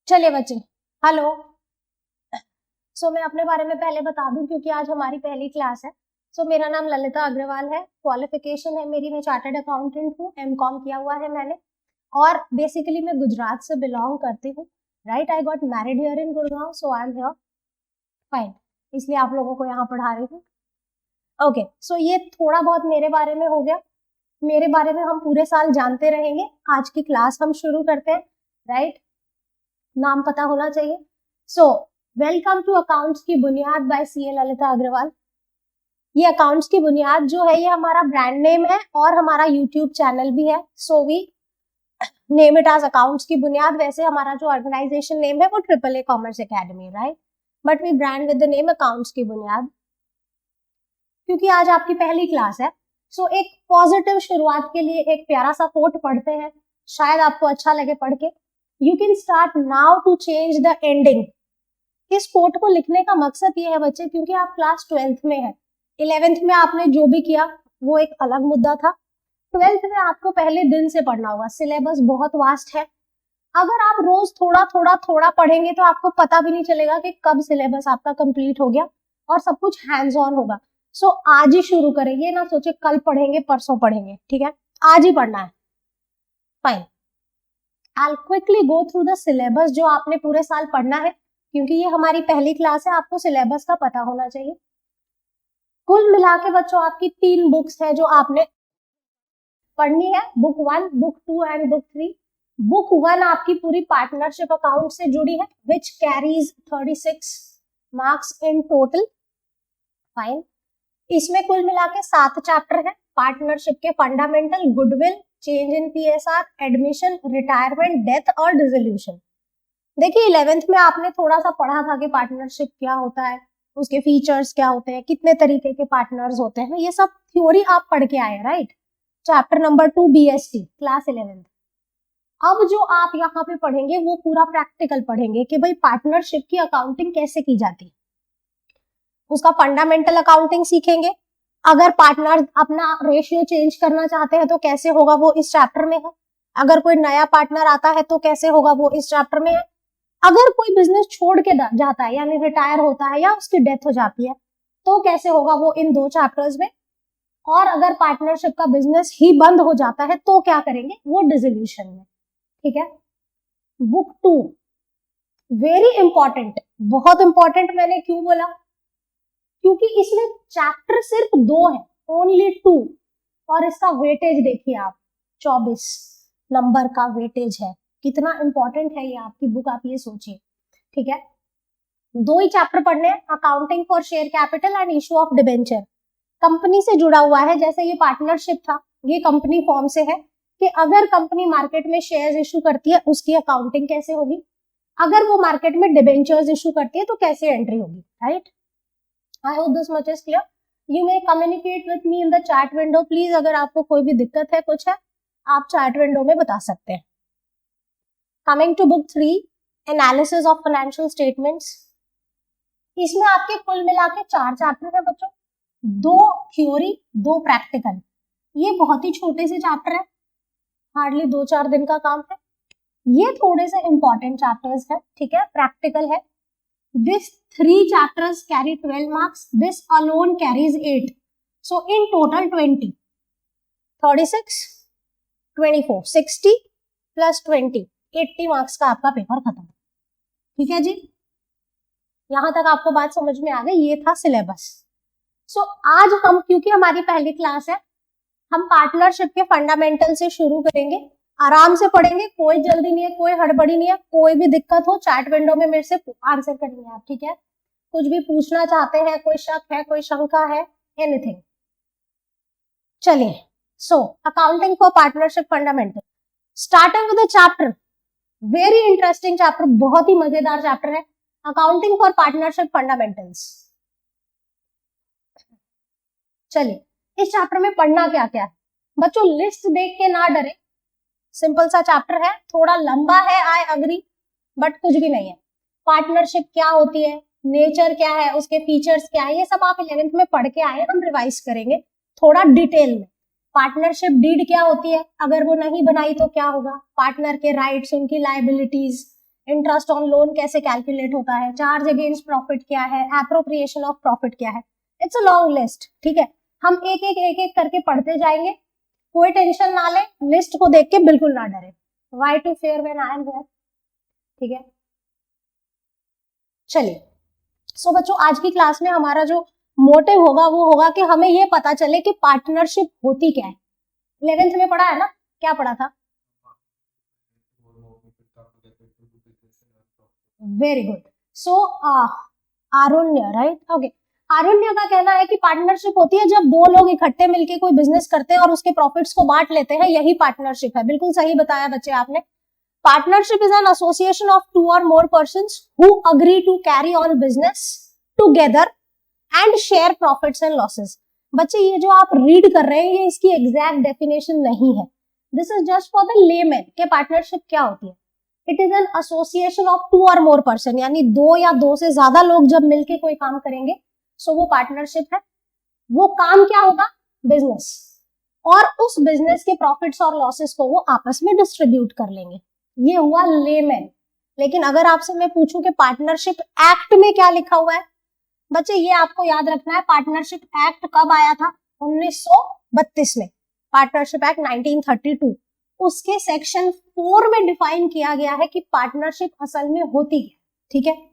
चलिए बच्चे, हेलो। मैं अपने बारे में पहले बता दूं क्योंकि आज हमारी पहली क्लास है। मेरा नाम ललिता अग्रवाल है। क्वालिफिकेशन है मेरी, मैं चार्टर्ड अकाउंटेंट हूँ, एमकॉम किया हुआ है मैंने। और बेसिकली मैं गुजरात से बिलोंग करती हूँ। Right, I got married here in Gurgaon, so I am here. Fine, इसलिए आप लोगों को यहाँ पढ़ा रही हूँ। ओके, ये थोड़ा बहुत मेरे बारे में हो गया। मेरे बारे में हम पूरे साल जानते रहेंगे। आज की क्लास हम शुरू करते हैं। राइट, नाम पता होना चाहिए। वेलकम टू अकाउंट्स की बुनियाद बाय सीए ललिता अग्रवाल। ये अकाउंट्स की बुनियाद जो है ये हमारा ब्रांड नेम है और हमारा यूट्यूब चैनल भी है। We name it as accounts की बुनियाद। वैसे हमारा जो ऑर्गेनाइजेशन नेम है वो AAA commerce academy, right, but we brand with the name accounts की बुनियाद। क्योंकि आज आपकी पहली क्लास है, एक पॉजिटिव शुरुआत के लिए एक प्यारा सा कोट पढ़ते हैं, शायद आपको अच्छा लगे पढ़ के। You can start now to change the ending. इस कोट को लिखने का मकसद ये है बच्चे, क्योंकि आप क्लास 12th में है। 11th में आपने जो भी किया वो एक अलग मुद्दा था। 12th में आपको पहले दिन से पढ़ना होगा। सिलेबस बहुत वास्ट है। अगर आप रोज थोड़ा थोड़ा थोड़ा पढ़ेंगे तो आपको पता भी नहीं चलेगा कि कब सिलेबस आपका कंप्लीट हो गया और सब कुछ हैंड्स ऑन होगा। आज ही शुरू करें, ये ना सोचे कल पढ़ेंगे परसों पढ़ेंगे, ठीक है, आज ही पढ़ना है। Fine, I quickly go through the syllabus जो आपने पूरे साल पढ़ना है, क्योंकि ये हमारी पहली क्लास है, आपको सिलेबस का पता होना चाहिए। कुल मिला के बच्चों आपकी 3 बुक्स है जो आपने पढ़नी है, book 1, book 2 and book 3। Book 1 आपकी पूरी पार्टनरशिप अकाउंट से जुड़ी है, which carries 36 marks in total. Fine, इसमें कुल मिला के 7 चैप्टर है। पार्टनरशिप के fundamental, goodwill, change in PSR, admission, retirement, death और डिसोल्यूशन। देखिए 11th में आपने थोड़ा सा पढ़ा था कि पार्टनरशिप क्या होता है, उसके फीचर्स क्या होते हैं, कितने तरीके के पार्टनर्स होते हैं, ये सब थ्योरी आप पढ़ के आए, right. Chapter number 2 BST, class 11th। अब जो आप यहाँ पे पढ़ेंगे वो पूरा प्रैक्टिकल पढ़ेंगे कि भाई पार्टनरशिप की अकाउंटिंग कैसे की जाती है, उसका फंडामेंटल अकाउंटिंग सीखेंगे। अगर पार्टनर अपना रेशियो चेंज करना चाहते हैं तो कैसे होगा, वो इस चैप्टर में है। अगर कोई नया पार्टनर आता है तो कैसे होगा, वो इस चैप्टर में है। अगर कोई बिजनेस छोड़ के जाता है यानी रिटायर होता है या उसकी डेथ हो जाती है तो कैसे होगा, वो इन 2 चैप्टर्स में। और अगर पार्टनरशिप का बिजनेस ही बंद हो जाता है तो क्या करेंगे, वो डिसोल्यूशन में, ठीक है। बुक 2 वेरी इंपॉर्टेंट, बहुत इंपॉर्टेंट। मैंने क्यों बोला, क्योंकि इसमें चैप्टर सिर्फ 2 है, ओनली 2। और इसका वेटेज देखिए आप, 24 नंबर का वेटेज है। कितना इंपॉर्टेंट है ये आपकी बुक, आप ये सोचिए, ठीक है। 2 ही चैप्टर पढ़ने हैं, accounting for share capital and issue of debenture. Company से जुड़ा हुआ है, जैसे ये पार्टनरशिप था, ये कंपनी फॉर्म से है कि अगर कंपनी मार्केट में शेयर्स इशू करती है उसकी अकाउंटिंग कैसे होगी, अगर वो मार्केट में डिबेंचर्स इशू करती है तो कैसे एंट्री होगी, right. I hope this much is clear. You may communicate with me in the chat window please. अगर आपको कोई भी दिक्कत है, कुछ है, आप चैट विंडो में बता सकते हैं। Coming to book 3, analysis of financial statements. इसमें आपके कुल मिला के 4 चैप्टर है बच्चों, 2 थ्योरी 2 प्रैक्टिकल। ये बहुत ही छोटे से चैप्टर है, हार्डली 2-4 दिन का काम है। ये थोड़े से इंपॉर्टेंट चैप्टर्स है, ठीक है, प्रैक्टिकल है। This 3 chapters carry 12 marks. This alone carries 8. So in total 20. 36, 24, 60 plus 20, 80 marks का आपका पेपर खत्म। ठीक है जी, यहां तक आपको बात समझ में आ गई। ये था सिलेबस। आज हम, क्योंकि हमारी पहली क्लास है, हम पार्टनरशिप के फंडामेंटल से शुरू करेंगे। आराम से पढ़ेंगे, कोई जल्दी नहीं है, कोई हड़बड़ी नहीं है। कोई भी दिक्कत हो चैट विंडो में मेरे से आंसर करेंगे आप, ठीक है। कुछ भी पूछना चाहते हैं, कोई शक है, कोई शंका है, एनीथिंग। चलिए, accounting for partnership fundamental, starting with the chapter, very interesting chapter, बहुत ही मजेदार चैप्टर है, अकाउंटिंग फॉर पार्टनरशिप फंडामेंटल्स। चलिए, इस चैप्टर में पढ़ना क्या क्या है बच्चों, लिस्ट देख के ना डरे। सिंपल सा चैप्टर है, थोड़ा लंबा है, आई अग्री, बट कुछ भी नहीं है। पार्टनरशिप क्या होती है, नेचर क्या है, उसके फीचर्स क्या है, ये सब आप 11th में पढ़ के आए, हम रिवाइज करेंगे थोड़ा डिटेल में। पार्टनरशिप डीड क्या होती है, अगर वो नहीं बनाई तो क्या होगा, पार्टनर के राइट्स, उनकी लायबिलिटीज, इंटरेस्ट ऑन लोन कैसे कैलकुलेट होता है, चार्ज अगेंस्ट प्रॉफिट क्या है, एप्रोप्रिएशन ऑफ प्रॉफिट क्या है। इट्स अ लॉन्ग लिस्ट, ठीक है। हम एक एक करके पढ़ते जाएंगे, कोई टेंशन ना ले, लिस्ट को देख के बिल्कुल ना डरे। Why to fear when I am here, ठीक है। चलिए, सो बच्चों आज की क्लास में हमारा जो मोटिव होगा वो होगा कि हमें ये पता चले कि पार्टनरशिप होती क्या है। 11th में पढ़ा है ना, क्या पढ़ा था? Very good. So Arunya, right, okay. Arunya का कहना है कि पार्टनरशिप होती है जब दो लोग इकट्ठे मिलके कोई बिजनेस करते हैं और उसके प्रॉफिट्स को बांट लेते हैं, यही पार्टनरशिप है। बिल्कुल सही बताया बच्चे आपने। Partnership is an association of 2 or more persons who agree to carry on business together and share profits and losses। बच्चे ये जो आप रीड कर रहे हैं ये इसकी एग्जैक्ट डेफिनेशन नहीं है, this is just for the layman कि पार्टनरशिप क्या होती है। It is an association of 2 or more person, यानी 2 या 2 से ज्यादा लोग जब मिलके कोई काम करेंगे सो वो पार्टनरशिप है। वो काम क्या होगा? बिजनेस, और उस बिजनेस के प्रॉफिट्स और लॉसेस को वो आपस में डिस्ट्रीब्यूट कर लेंगे। ये हुआ लेमैन। लेकिन अगर आपसे मैं पूछूं कि पार्टनरशिप एक्ट में क्या लिखा हुआ है, बच्चे ये आपको याद रखना है। पार्टनरशिप एक्ट कब आया था? 1932 में, पार्टनरशिप एक्ट 1932। उसके सेक्शन 4 में डिफाइन किया गया है कि पार्टनरशिप असल में होती है, ठीक है।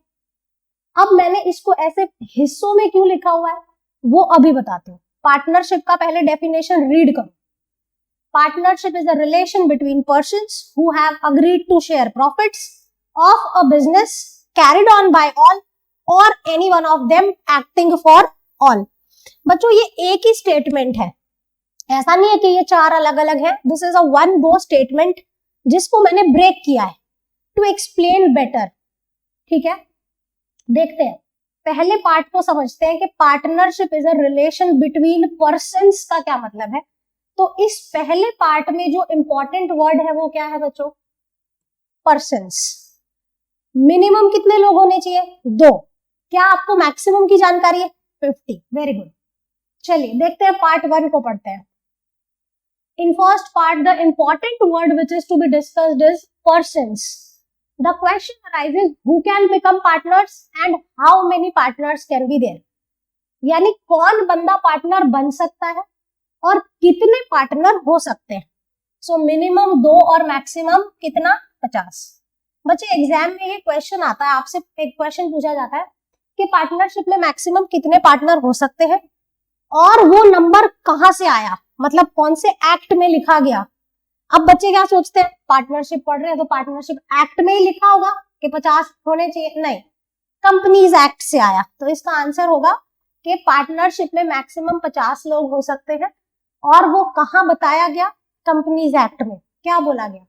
अब मैंने इसको ऐसे हिस्सों में क्यों लिखा हुआ है वो अभी बताती हूँ। पार्टनरशिप का पहले डेफिनेशन रीड करो। Partnership is a relation between persons who have agreed to share profits of a business carried on by all or any one of them acting for all। बच्चों ये एक ही स्टेटमेंट है, ऐसा नहीं है कि ये 4 अलग अलग है। This is a one go statement जिसको मैंने ब्रेक किया है टू एक्सप्लेन बेटर, ठीक है। देखते हैं, पहले पार्ट को समझते हैं कि partnership is a relation between persons का क्या मतलब है। तो इस पहले पार्ट में जो इंपॉर्टेंट वर्ड है वो क्या है बच्चों? पर्सन्स। मिनिमम कितने लोग होने चाहिए? 2। क्या आपको मैक्सिमम की जानकारी है? 50। Very good. चलिए देखते हैं, पार्ट 1 को पढ़ते हैं। In first part the important word which is to be discussed is persons. The question arises who can become partners and how many partners can be there. यानी कौन बंदा पार्टनर बन सकता है और कितने पार्टनर हो सकते हैं। सो मिनिमम 2 और मैक्सिमम कितना? 50। बच्चे एग्जाम में ये क्वेश्चन आता है, आपसे एक क्वेश्चन पूछा जाता है कि पार्टनरशिप में मैक्सिमम कितने पार्टनर हो सकते हैं और वो नंबर कहां से आया, मतलब कौन से एक्ट में लिखा गया। अब बच्चे क्या सोचते हैं, पार्टनरशिप पढ़ रहे हैं तो पार्टनरशिप एक्ट में ही लिखा होगा कि 50 होने चाहिए। नहीं, कंपनीज एक्ट से आया। तो इसका आंसर होगा कि पार्टनरशिप में मैक्सिमम 50 लोग हो सकते हैं। और वो कहां बताया गया? कंपनीज एक्ट में। क्या बोला गया?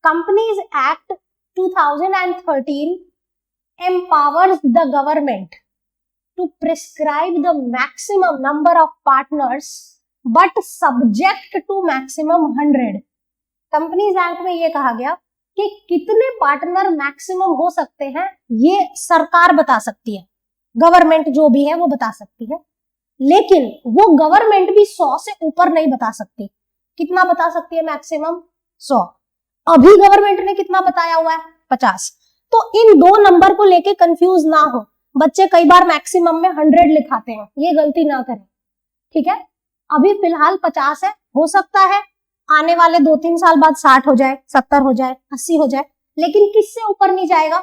Companies act 2013 empowers the government to prescribe the maximum number of partners but subject to maximum 100। Companies act में ये कहा गया कि कितने पार्टनर मैक्सिमम हो सकते हैं ये सरकार बता सकती है, गवर्नमेंट जो भी है वो बता सकती है, लेकिन वो गवर्नमेंट भी 100 से ऊपर नहीं बता सकती। कितना बता सकती है मैक्सिमम? 100। अभी गवर्नमेंट ने कितना बताया हुआ है? 50। तो इन दो नंबर को लेके कंफ्यूज ना हो बच्चे, कई बार मैक्सिमम में 100 लिखाते हैं, ये गलती ना करें, ठीक है। अभी फिलहाल 50 है, हो सकता है आने वाले 2-3 साल बाद 60 हो जाए, 70 हो जाए, 80 हो जाए, लेकिन किससे ऊपर नहीं जाएगा?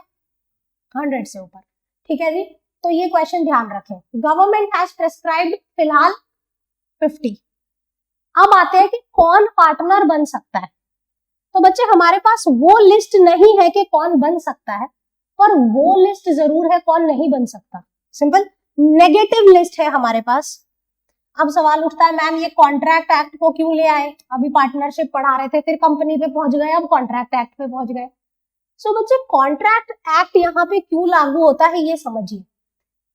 100 से ऊपर, ठीक है जी। तो ये क्वेश्चन ध्यान रखें। गवर्नमेंट हैज प्रेस्क्राइब्ड फिलहाल 50। अब आते हैं कि कौन पार्टनर बन सकता है। तो बच्चे हमारे पास वो लिस्ट नहीं है कि कौन बन सकता है, पर वो लिस्ट जरूर है कौन नहीं बन सकता। सिंपल नेगेटिव लिस्ट है हमारे पास। अब सवाल उठता है मैम ये कॉन्ट्रैक्ट एक्ट को क्यों ले आए? अभी पार्टनरशिप पढ़ा रहे थे, फिर कंपनी पे पहुंच गए, अब कॉन्ट्रैक्ट एक्ट पे पहुंच गए। सो बच्चे कॉन्ट्रैक्ट एक्ट यहाँ पे क्यों लागू होता है ये समझिए।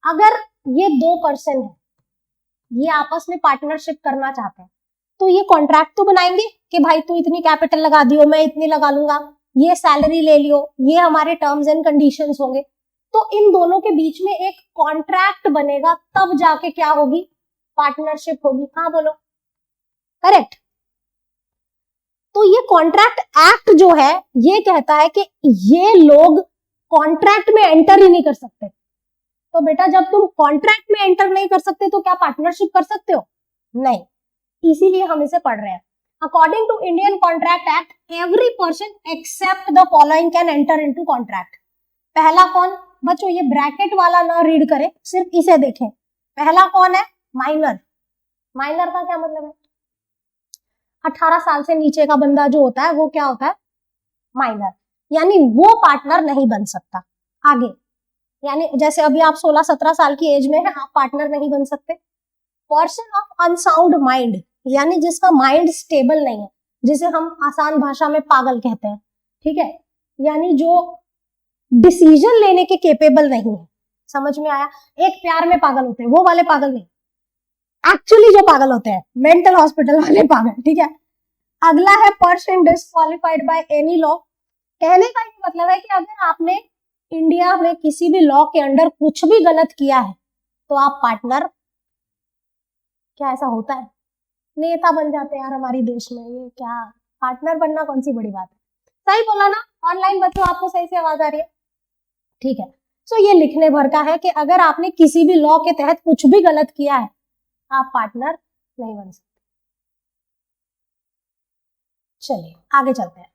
अगर ये 2 पर्सन है, ये आपस में पार्टनरशिप करना चाहते हैं, तो ये कॉन्ट्रैक्ट तो बनाएंगे कि भाई तू इतनी कैपिटल लगा दियो, मैं इतनी लगा लूंगा, ये सैलरी ले लियो, ये हमारे टर्म्स एंड कंडीशंस होंगे। तो इन दोनों के बीच में एक कॉन्ट्रैक्ट बनेगा, तब जाके क्या होगी? पार्टनरशिप होगी। हाँ बोलो, करेक्ट। तो ये कॉन्ट्रैक्ट एक्ट जो है ये कहता है कि ये लोग कॉन्ट्रैक्ट में एंटर ही नहीं कर सकते। तो बेटा जब तुम कॉन्ट्रैक्ट में एंटर नहीं कर सकते तो क्या पार्टनरशिप कर सकते हो? नहीं, इसीलिए हम इसे पढ़ रहे हैं। According to Indian contract act, every person except the following can enter into contract. पहला कौन? बच्चों ये ब्रैकेट वाला ना रीड करें, सिर्फ इसे देखें। पहला कौन है? माइनर। माइनर का क्या मतलब है? 18 साल से नीचे का बंदा जो होता है वो क्या होता है? माइनर। यानी वो पार्टनर नहीं बन सकता। आगे, यानी जैसे अभी आप 16-17 साल की एज में है, आप पार्टनर नहीं बन सकते। पर्सन ऑफ अनसाउंड माइंड, यानी जिसका माइंड स्टेबल नहीं है, जिसे हम आसान भाषा में पागल कहते हैं, ठीक है, यानी जो डिसीजन लेने के केपेबल नहीं है। समझ में आया? एक प्यार में पागल होते हैं, वो वाले पागल नहीं, एक्चुअली जो पागल होते हैं, मेंटल हॉस्पिटल वाले पागल, ठीक है। अगला है person disqualified by any law. कहने का ये मतलब है कि अगर आपने इंडिया में किसी भी लॉ के अंडर कुछ भी गलत किया है तो आप पार्टनर, क्या ऐसा होता है? नेता बन जाते हैं यार हमारी देश में, ये क्या पार्टनर बनना कौन सी बड़ी बात है? सही बोला ना? ऑनलाइन बच्चों आपको सही से आवाज आ रही है? ठीक है। सो ये लिखने भर का है कि अगर आपने किसी भी लॉ के तहत कुछ भी गलत किया है आप पार्टनर नहीं बन सकते। चलिए आगे चलते हैं।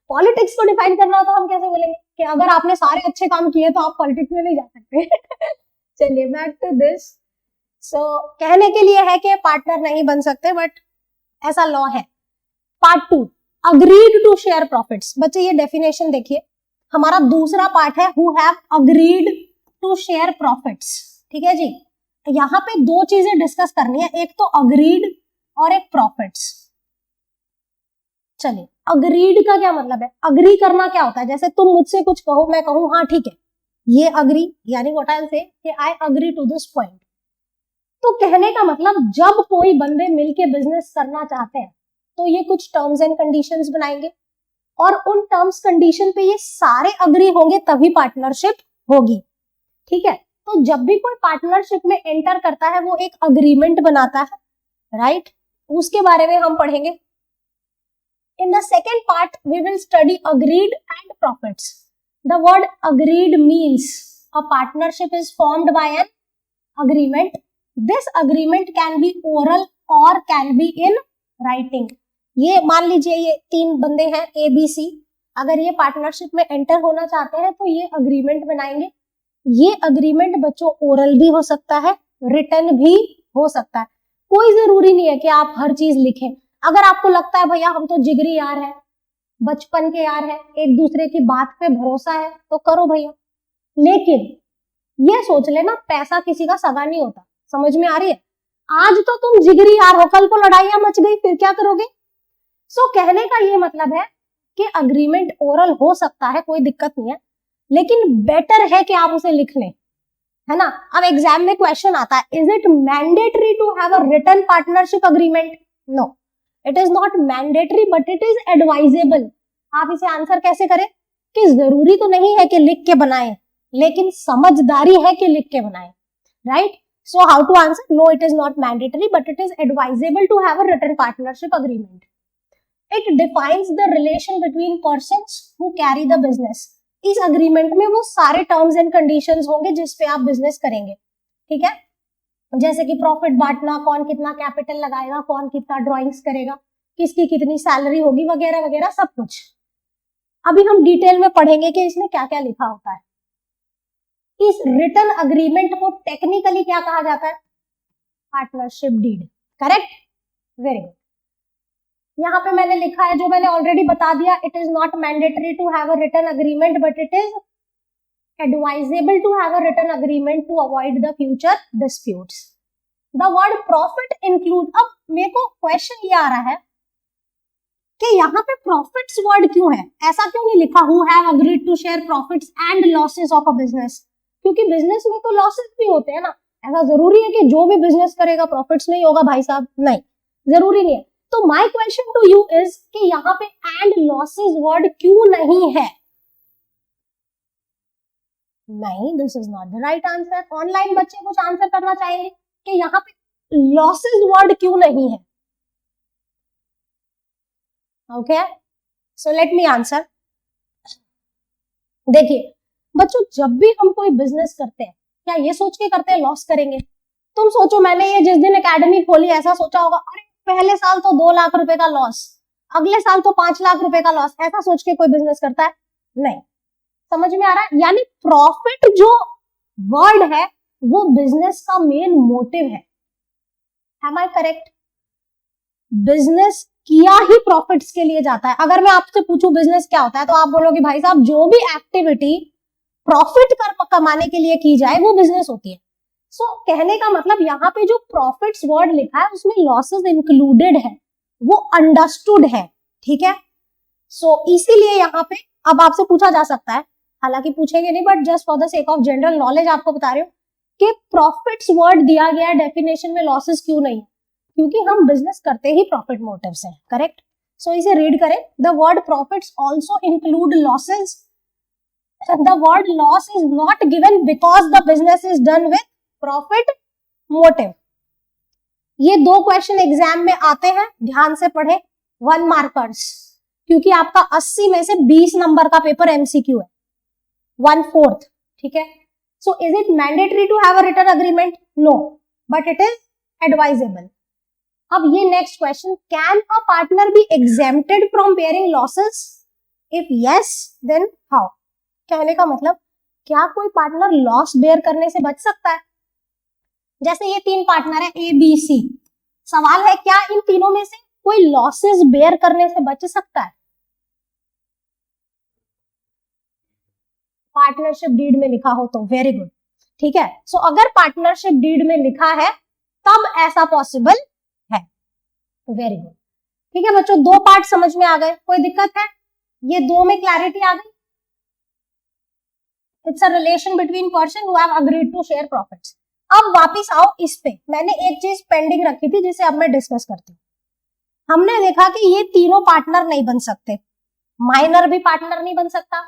पॉलिटिक्स को डिफाइन करना हो तो हम कैसे बोलेंगे कि अगर आपने सारे अच्छे काम किए तो आप पॉलिटिक्स में नहीं जा सकते। चलिए बैक टू दिस। सो कहने के लिए है कि पार्टनर नहीं बन सकते, बट ऐसा लॉ है। Part 2, agreed to share profits. बच्चे ये डेफिनेशन देखिए, हमारा दूसरा पार्ट है who have agreed to share profits. ठीक है जी, यहाँ पे दो चीजें डिस्कस करनी है, एक तो अग्रीड और एक प्रॉफिट्स। चलिए, अग्रीड का क्या मतलब है? अग्री करना क्या होता है? जैसे तुम मुझसे कुछ कहो, मैं कहूं हाँ ठीक है, ये अग्री, यानी व्हाट आई विल से कि I agree to this point. तो कहने का मतलब जब कोई बंदे मिलके बिजनेस करना चाहते हैं तो ये कुछ टर्म्स एंड कंडीशंस बनाएंगे और उन टर्म्स कंडीशन पे ये सारे अग्री होंगे तभी पार्टनरशिप होगी। ठीक है, तो जब भी कोई पार्टनरशिप में एंटर करता है वो एक अग्रीमेंट बनाता है, राइट? उसके बारे में हम पढ़ेंगे। In the second part, we will study agreed and profits. The word agreed means a partnership is formed by an agreement. This agreement can be oral or can be in writing. ये मान लीजिए ये तीन बंदे हैं ABC, अगर ये partnership में एंटर होना चाहते हैं तो ये अग्रीमेंट बनाएंगे। ये अग्रीमेंट बच्चों ओरल भी हो सकता है, रिटन भी हो सकता है। कोई जरूरी नहीं है कि आप हर चीज लिखें। अगर आपको लगता है भैया हम तो जिगरी यार है, बचपन के यार है, एक दूसरे की बात पे भरोसा है, तो करो भैया। लेकिन ये सोच लेना पैसा किसी का सगा नहीं होता। समझ में आ रही है? आज तो तुम जिगरी यार हो, कल को लड़ाइयां मच गई फिर क्या करोगे? सो कहने का ये मतलब है कि अग्रीमेंट ओरल हो सकता है, कोई दिक्कत नहीं है, लेकिन बेटर है कि आप उसे लिख लें, है ना? अब एग्जाम में क्वेश्चन आता है, is it mandatory to have a written partnership agreement? No, it is not mandatory but it is advisable. आप इसे आंसर कैसे करें कि जरूरी तो नहीं है कि लिख के बनाएं, लेकिन समझदारी है कि लिख के बनाएं, right? So how to answer? No, it is not mandatory but it is advisable to have a written partnership agreement. It defines the relation between persons who carry the business. इस अग्रीमेंट में वो सारे terms and conditions होंगे जिसपे आप business करेंगे। ठीक है, जैसे कि प्रॉफिट बांटना, कौन कितना कैपिटल लगाएगा, कौन कितना ड्राइंग्स करेगा, किसकी कितनी सैलरी होगी, वगैरह वगैरह सब कुछ। अभी हम डिटेल में पढ़ेंगे कि इसमें क्या क्या लिखा होता है। इस रिटन अग्रीमेंट को टेक्निकली क्या कहा जाता है? Partnership deed. Correct, very good. यहाँ पे मैंने लिखा है जो मैंने ऑलरेडी बता दिया, it is not mandatory to have a written agreement but it is advisable to have a written agreement to avoid the future disputes. The word profit include, अब मेरे को क्वेश्चन ये आ रहा है कि यहाँ पे profits वर्ड क्यों है? ऐसा क्यों नहीं लिखा who have agreed to share profits and losses of a business? क्योंकि बिजनेस में तो लॉसेस भी होते हैं ना। ऐसा जरूरी है कि जो भी बिजनेस करेगा प्रॉफिट्स नहीं होगा भाई साहब? नहीं, जरूरी नहीं है। तो my question to you is कि यहाँ पे एंड लॉसेस वर्ड क्यों नहीं है? नहीं, this is not the right answer. Online बच्चे कुछ आंसर करना चाहेंगे कि यहाँ पे लॉसेस वर्ड क्यों नहीं है? Okay, so let me answer. देखिए बच्चों, जब भी हम कोई बिजनेस करते हैं, क्या ये सोच के करते हैं लॉस करेंगे? तुम सोचो, मैंने ये जिस दिन एकेडमी खोली ऐसा सोचा होगा अरे पहले साल तो 2 लाख रुपए का लॉस, अगले साल तो 5 लाख रुपए का लॉस, ऐसा सोच के कोई बिजनेस करता है? नहीं। समझ में आ रहा है? यानी प्रॉफिट जो वर्ड है वो बिजनेस का मेन मोटिव है। Am I correct? बिजनेस किया ही प्रॉफिट्स के लिए जाता है। अगर मैं आपसे पूछूं बिजनेस क्या होता है तो आप बोलोगे भाई साहब जो भी एक्टिविटी प्रॉफिट कमाने के लिए की जाए वो बिजनेस होती है। सो कहने का मतलब यहाँ पे जो प्रॉफिट्स वर्ड लिखा है उसमें लॉसेस इंक्लूडेड है, वो अंडरस्टूड है। ठीक है? सो इसीलिए यहाँ पे अब आपसे पूछा जा सकता है, हालांकि पूछेंगे नहीं but just for the sake of general knowledge आपको बता रही हूँ कि प्रॉफिट्स वर्ड दिया गया डेफिनेशन में लॉसेस क्यों नहीं है, क्योंकि हम बिजनेस करते ही प्रॉफिट मोटिव से। करेक्ट? सो इसे रीड करें, the word profits also include losses, the word loss is not given because the business is done with profit motive. ये 2 क्वेश्चन एग्जाम में आते हैं, ध्यान से पढ़े, 1 मार्कर्स, क्योंकि आपका 80 में से 20 नंबर का पेपर एमसीक्यू है, 1/4। ठीक है? So is it mandatory to have a written agreement? No, but it is advisable. अब ये next question, can a partner be exempted from bearing losses? If yes then how? कहने का मतलब क्या कोई पार्टनर लॉस बेयर करने से बच सकता है? जैसे ये 3 पार्टनर है ए बी सी, सवाल है क्या इन तीनों में से कोई लॉसेस बेयर करने से बच सकता है? पार्टनरशिप डीड में लिखा हो तो वेरी गुड। ठीक है? सो अगर पार्टनरशिप डीड में लिखा है तब ऐसा पॉसिबल है। Very good. ठीक है बच्चों, 2 पार्ट समझ में आ गए, कोई दिक्कत है? ये 2 में क्लैरिटी आ गई? It's a relation between person who have agreed to share profits. अब वापिस आओ इस पे, मैंने एक चीज पेंडिंग रखी थी जिसे अब मैं डिस्कस करती हूँ। हमने देखा कि ये तीनों पार्टनर नहीं बन सकते, माइनर भी पार्टनर नहीं बन सकता,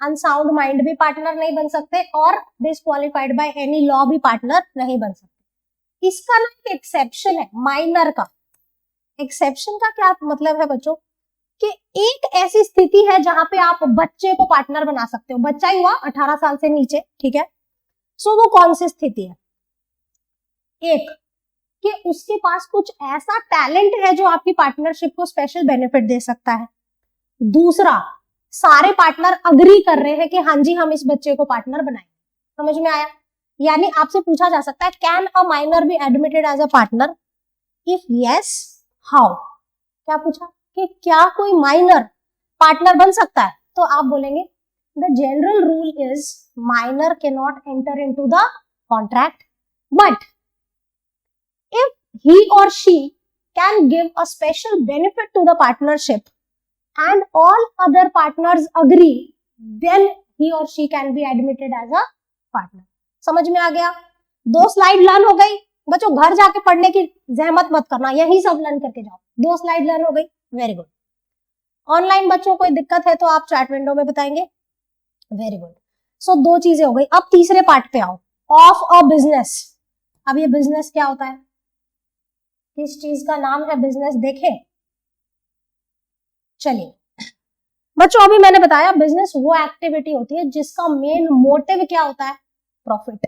अनसाउंड माइंड भी पार्टनर नहीं बन सकते, और डिस्क्वालिफाइड बाय एनी लॉ भी पार्टनर नहीं बन सकते। इसका ना एक एक्सेप्शन है माइनर का। एक्सेप्शन का क्या मतलब है बच्चों? कि एक ऐसी स्थिति है जहां पे आप बच्चे को पार्टनर बना सकते हो, बच्चा ही हुआ 18 साल से नीचे। ठीक है? सो वो कौन सी स्थिति है? एक, कि उसके पास कुछ ऐसा टैलेंट है जो आपकी पार्टनरशिप को स्पेशल बेनिफिट दे सकता है। दूसरा, सारे पार्टनर अग्री कर रहे हैं कि हाँ जी हम इस बच्चे को पार्टनर बनाएंगे। समझ में आया? यानी आपसे पूछा जा सकता है can a minor be admitted as a partner? If yes how? क्या पूछा कि क्या कोई माइनर पार्टनर बन सकता है? तो आप बोलेंगे the general rule is minor can not enter into the contract, but if he or she can give a special benefit to the partnership and all other partners agree, then he or she can be admitted as a partner. समझ में आ गया? 2 slide learn हो गई बच्चों, घर जाके पढ़ने की जहमत मत करना, यही सब लर्न करके जाओ। 2 स्लाइड लर्न हो गई, वेरी गुड। ऑनलाइन बच्चों कोई दिक्कत है तो आप चैट विंडो में बताएंगे। Very good. सो 2 चीजें हो गई। अब तीसरे पार्ट पे आओ, ऑफ अ बिजनेस। अब ये बिजनेस क्या होता है? किस चीज का नाम है बिजनेस? देखें, चलिए बच्चों, अभी मैंने बताया बिजनेस वो एक्टिविटी होती है जिसका मेन मोटिव क्या होता है? प्रॉफिट।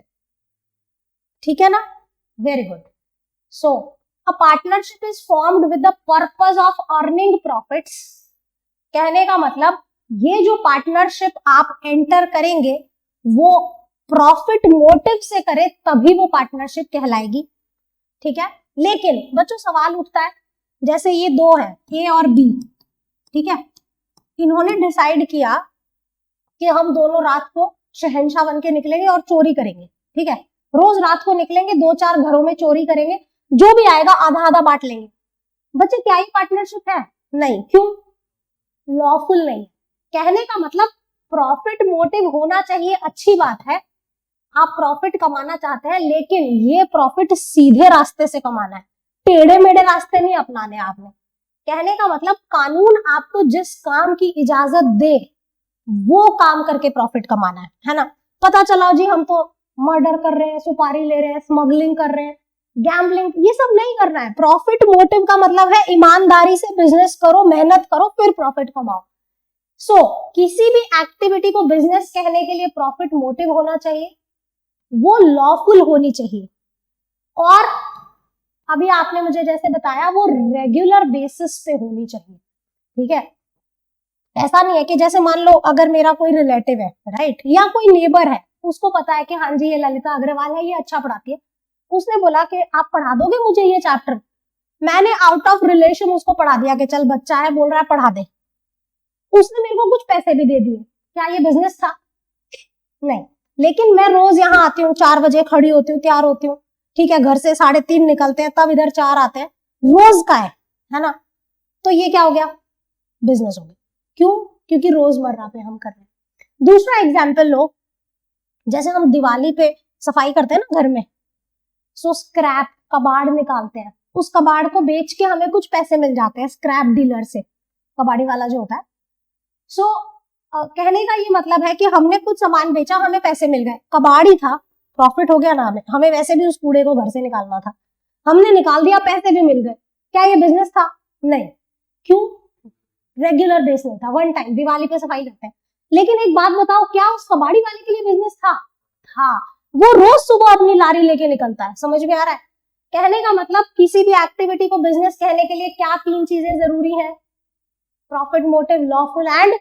ठीक है ना? Very good. So a partnership is formed with the purpose of earning profits. कहने का मतलब ये जो पार्टनरशिप आप एंटर करेंगे वो प्रॉफिट मोटिव से करे तभी वो पार्टनरशिप कहलाएगी। ठीक है? लेकिन बच्चों सवाल उठता है, जैसे ये 2 है ए और बी, ठीक है, इन्होंने डिसाइड किया कि हम दोनों रात को शहंशाह बन के निकलेंगे और चोरी करेंगे। ठीक है? रोज रात को निकलेंगे, 2-4 घरों में चोरी करेंगे, जो भी आएगा आधा आधा बांट लेंगे। बच्चे क्या ये पार्टनरशिप है? नहीं। क्यों? लॉफुल नहीं। कहने का मतलब प्रॉफिट मोटिव होना चाहिए, अच्छी बात है, आप प्रॉफिट कमाना चाहते हैं, लेकिन ये प्रॉफिट सीधे रास्ते से कमाना है, टेढ़े मेढ़े रास्ते नहीं अपनाने आपने। कहने का मतलब कानून आपको जिस काम की इजाजत दे वो काम करके प्रॉफिट कमाना है ना? पता चला जी हम तो मर्डर कर रहे हैं, सुपारी ले रहे हैं, स्मगलिंग कर रहे हैं, गैम्बलिंग, ये सब नहीं करना है। प्रॉफिट मोटिव का मतलब है ईमानदारी से बिजनेस करो, मेहनत करो, फिर प्रॉफिट कमाओ। सो किसी भी एक्टिविटी को बिजनेस कहने के लिए प्रॉफिट मोटिव होना चाहिए, वो लॉफुल होनी चाहिए, और अभी आपने मुझे जैसे बताया वो रेगुलर बेसिस पे होनी चाहिए। ठीक है, ऐसा नहीं है कि जैसे मान लो अगर मेरा कोई रिलेटिव है, राइट, या कोई नेबर है, उसको पता है कि हाँ जी ये ललिता अग्रवाल है, ये अच्छा पढ़ाती है, उसने बोला कि आप पढ़ा दोगे मुझे ये चैप्टर, मैंने आउट ऑफ रिलेशन उसको पढ़ा दिया कि चल बच्चा है बोल रहा है पढ़ा दे, उसने मेरे को कुछ पैसे भी दे दिए, क्या ये बिजनेस था? नहीं। लेकिन मैं रोज यहाँ आती हूँ, 4 बजे खड़ी होती हूँ, तैयार होती हूँ, ठीक है, घर से 3:30 निकलते हैं, तब इधर 4 आते हैं, रोज का है ना, तो ये क्या हो गया? बिजनेस हो गया। क्यों? क्योंकि रोजमर्रा पे हम कर रहे हैं। दूसरा एग्जाम्पल लो, जैसे हम दिवाली पे सफाई करते हैं ना घर में, सो स्क्रैप कबाड़ निकालते हैं, उस कबाड़ को बेच के हमें कुछ पैसे मिल जाते हैं स्क्रैप डीलर से, कबाड़ी वाला जो होता है। सो कहने का ये मतलब है कि हमने कुछ सामान बेचा, हमें पैसे मिल गए, कबाड़ ही था, प्रॉफिट हो गया ना हमें, हमें वैसे भी उस कूड़े को घर से निकालना था, हमने निकाल दिया, पैसे भी मिल गए, क्या ये बिजनेस था? नहीं। क्यों? रेगुलर बेस नहीं था, वन टाइम, दिवाली पे सफाई करते हैं। लेकिन एक बात बताओ, क्या उस कबाड़ी वाले के लिए बिजनेस था? हाँ, वो रोज सुबह अपनी लारी लेके निकलता है। समझ में आ रहा है? कहने का मतलब किसी भी एक्टिविटी को बिजनेस कहने के लिए क्या 3 चीजें जरूरी है? Profit motive, lawful and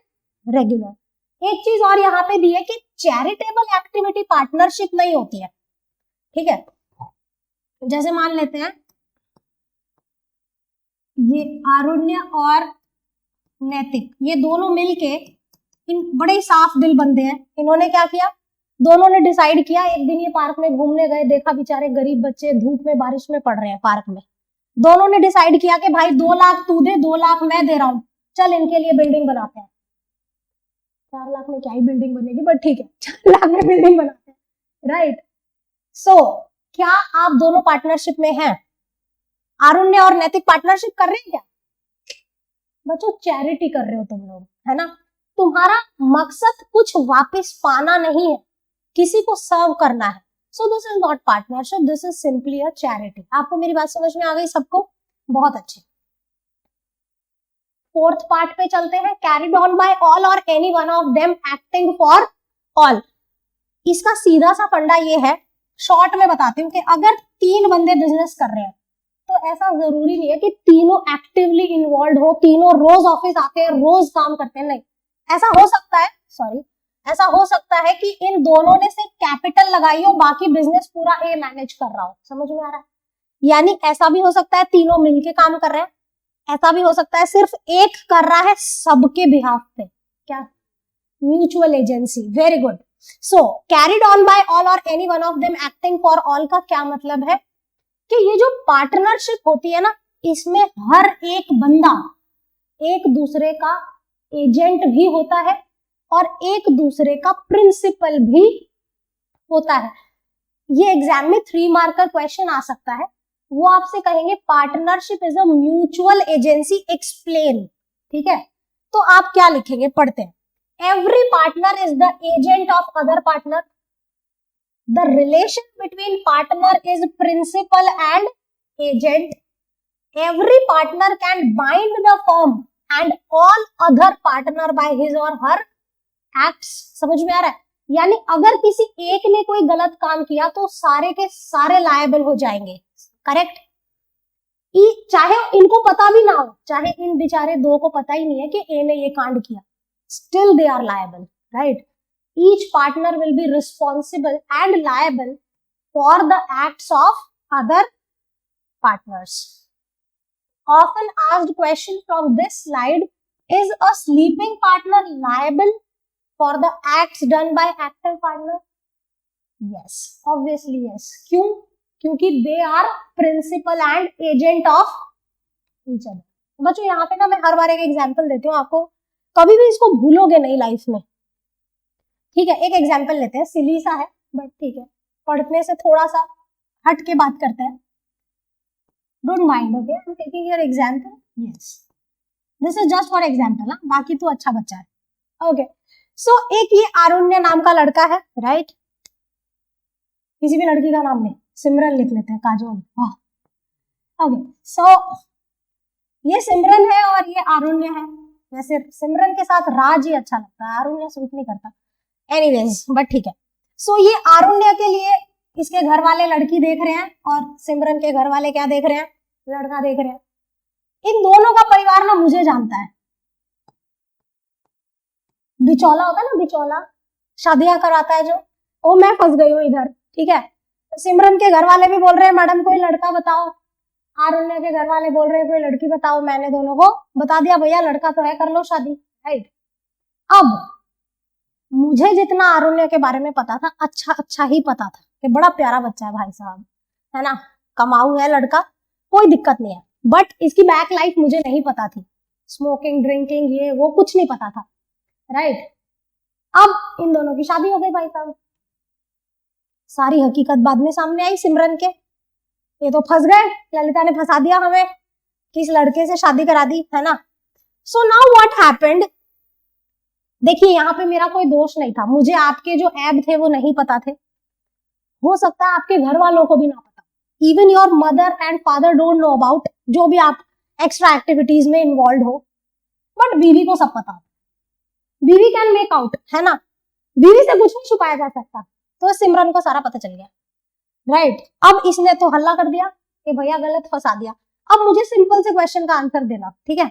regular. एक चीज और यहाँ पे दी है कि चैरिटेबल एक्टिविटी पार्टनरशिप नहीं होती है। ठीक है, जैसे मान लेते हैं ये आरुण्य और नैतिक, ये दोनों मिलके, इन बड़े साफ दिल बंदे हैं, इन्होंने क्या किया, दोनों ने डिसाइड किया, एक दिन ये पार्क में घूमने गए, देखा बेचारे गरीब बच्चे धूप में बारिश में पड़ रहे हैं पार्क में, दोनों ने डिसाइड किया कि भाई 2 लाख तू दे, 2 लाख मैं दे रहा हूं, चल इनके लिए बिल्डिंग बनाते हैं। 4 लाख में क्या ही बिल्डिंग बनेगी, बट ठीक है 4 लाख में बिल्डिंग बनाते हैं, राइट। सो क्या आप दोनों पार्टनरशिप में हैं? आरुण्य और नैतिक पार्टनरशिप कर रहे हैं क्या? बच्चों चैरिटी कर रहे हो तुम लोग, है ना, तुम्हारा मकसद कुछ वापस पाना नहीं है, किसी को सर्व करना है। So this is not partnership, this is simply a charity. आपको मेरी बात समझ में आ गई सबको? बहुत अच्छे। फोर्थ पार्ट पे चलते हैं, carried on by all or any one of them acting for all. इसका सीधा सा फंडा ये है, शॉर्ट में बताती हूँ, कि अगर 3 बंदे बिजनेस कर रहे हैं तो ऐसा जरूरी नहीं है कि तीनों एक्टिवली इन्वॉल्व हो, तीनों रोज ऑफिस आते हैं, रोज काम करते हैं, नहीं। ऐसा हो सकता है, सॉरी, ऐसा हो सकता है कि इन दोनों ने सिर्फ कैपिटल लगाई हो, बाकी बिजनेस पूरा ए मैनेज कर रहा हो। समझ में आ रहा है? यानी ऐसा भी हो सकता है तीनों मिलके काम कर रहे हैं, ऐसा भी हो सकता है सिर्फ एक कर रहा है सबके बिहाफ पे, क्या? Mutual agency. Very good. So carried on by all or any one of them acting for all का क्या मतलब है कि ये जो पार्टनरशिप होती है ना, इसमें हर एक बंदा एक दूसरे का एजेंट भी होता है और एक दूसरे का प्रिंसिपल भी होता है। ये एग्जाम में 3 मार्कर क्वेश्चन आ सकता है, वो आपसे कहेंगे partnership is a mutual agency, explain. ठीक है, तो आप क्या लिखेंगे? पढ़ते हैं। Every partner is the agent of other partner, the relation between partner is principal and agent, every partner can bind the firm and all other partner by his or her acts। समझ में आ रहा है? यानी अगर किसी एक ने कोई गलत काम किया तो सारे के सारे लायबल हो जाएंगे। करेक्ट? चाहे इनको पता भी ना हो, चाहे इन बेचारे 2 को पता ही नहीं है कि ए ने ये कांड किया, still they are liable, right. Each partner will be responsible and liable for the acts of other partners. Often asked question from this slide, is a sleeping partner liable for the acts done by active partner? Yes, obviously yes. क्यों? क्योंकि they are principal and agent of each other। बच्चों यहाँ पे ना मैं हर बार एक example देती हूँ आपको, कभी भी इसको भूलोगे नहीं लाइफ में। ठीक है, एक एग्जाम्पल लेते हैं, सिली सा है बट ठीक है, पढ़ने से थोड़ा सा हट के बात करते हैं। Don't mind, okay, I am taking your example. Yes, this is just for example, हाँ, बाकी तो अच्छा बच्चा है। ओके, सो एक ये आरुण्य नाम का लड़का है, राइट, किसी भी लड़की का नाम नहीं, सिमरन लिख लेते हैं, काजोल। ओके, सो ये सिमरन है और ये आरुण्य है, वैसे सिमरन के साथ राज ही अच्छा लगता है, आरुण्य सूट नहीं करता। एनीवेज बट ठीक है। सो ये आरुण्य के लिए इसके घर वाले लड़की देख रहे हैं और सिमरन के घर वाले क्या देख रहे हैं, लड़का देख रहे हैं। इन दोनों का परिवार ना मुझे जानता है। बिचौला होता है ना, बिचौला शादियां कराता है जो, ओ मैं फंस गई हूँ इधर, ठीक है। सिमरन के घर वाले भी बोल रहे हैं मैडम कोई लड़का बताओ, आरुण्य के घर वाले बोल रहे हैं कोई लड़की बताओ। मैंने दोनों को बता दिया भैया लड़का तो है, कर लो शादी, राइट। अब मुझे जितना आरुण्य के बारे में पता था, अच्छा ही पता था कि बड़ा प्यारा बच्चा है भाई साहब, है ना, कमाऊ है लड़का, कोई दिक्कत नहीं है। बट इसकी बैक लाइफ मुझे नहीं पता थी, स्मोकिंग ड्रिंकिंग ये वो कुछ नहीं पता था, राइट। अब इन दोनों की शादी हो गई भाई साहब, सारी हकीकत बाद में सामने आई सिमरन के। ये तो फंस गए, ललिता ने फंसा दिया हमें, किस लड़के से शादी करा दी, है ना। सो नाउ व्हाट हैपेंड, देखिए यहाँ पे मेरा कोई दोष नहीं था, मुझे आपके जो ऐब थे वो नहीं पता थे, हो सकता है आपके घर वालों को भी ना पता, even your mother and father don't know about जो भी आप एक्स्ट्रा एक्टिविटीज में इन्वॉल्व हो, बट बीवी को सब पता, बीवी कैन मेक आउट, है ना, बीवी से कुछ नहीं छुपाया जा सकता। तो सिमरन को सारा पता चल गया, राइट। अब इसने तो हल्ला कर दिया कि भैया गलत फंसा दिया। अब मुझे सिंपल से क्वेश्चन का आंसर देना, ठीक है।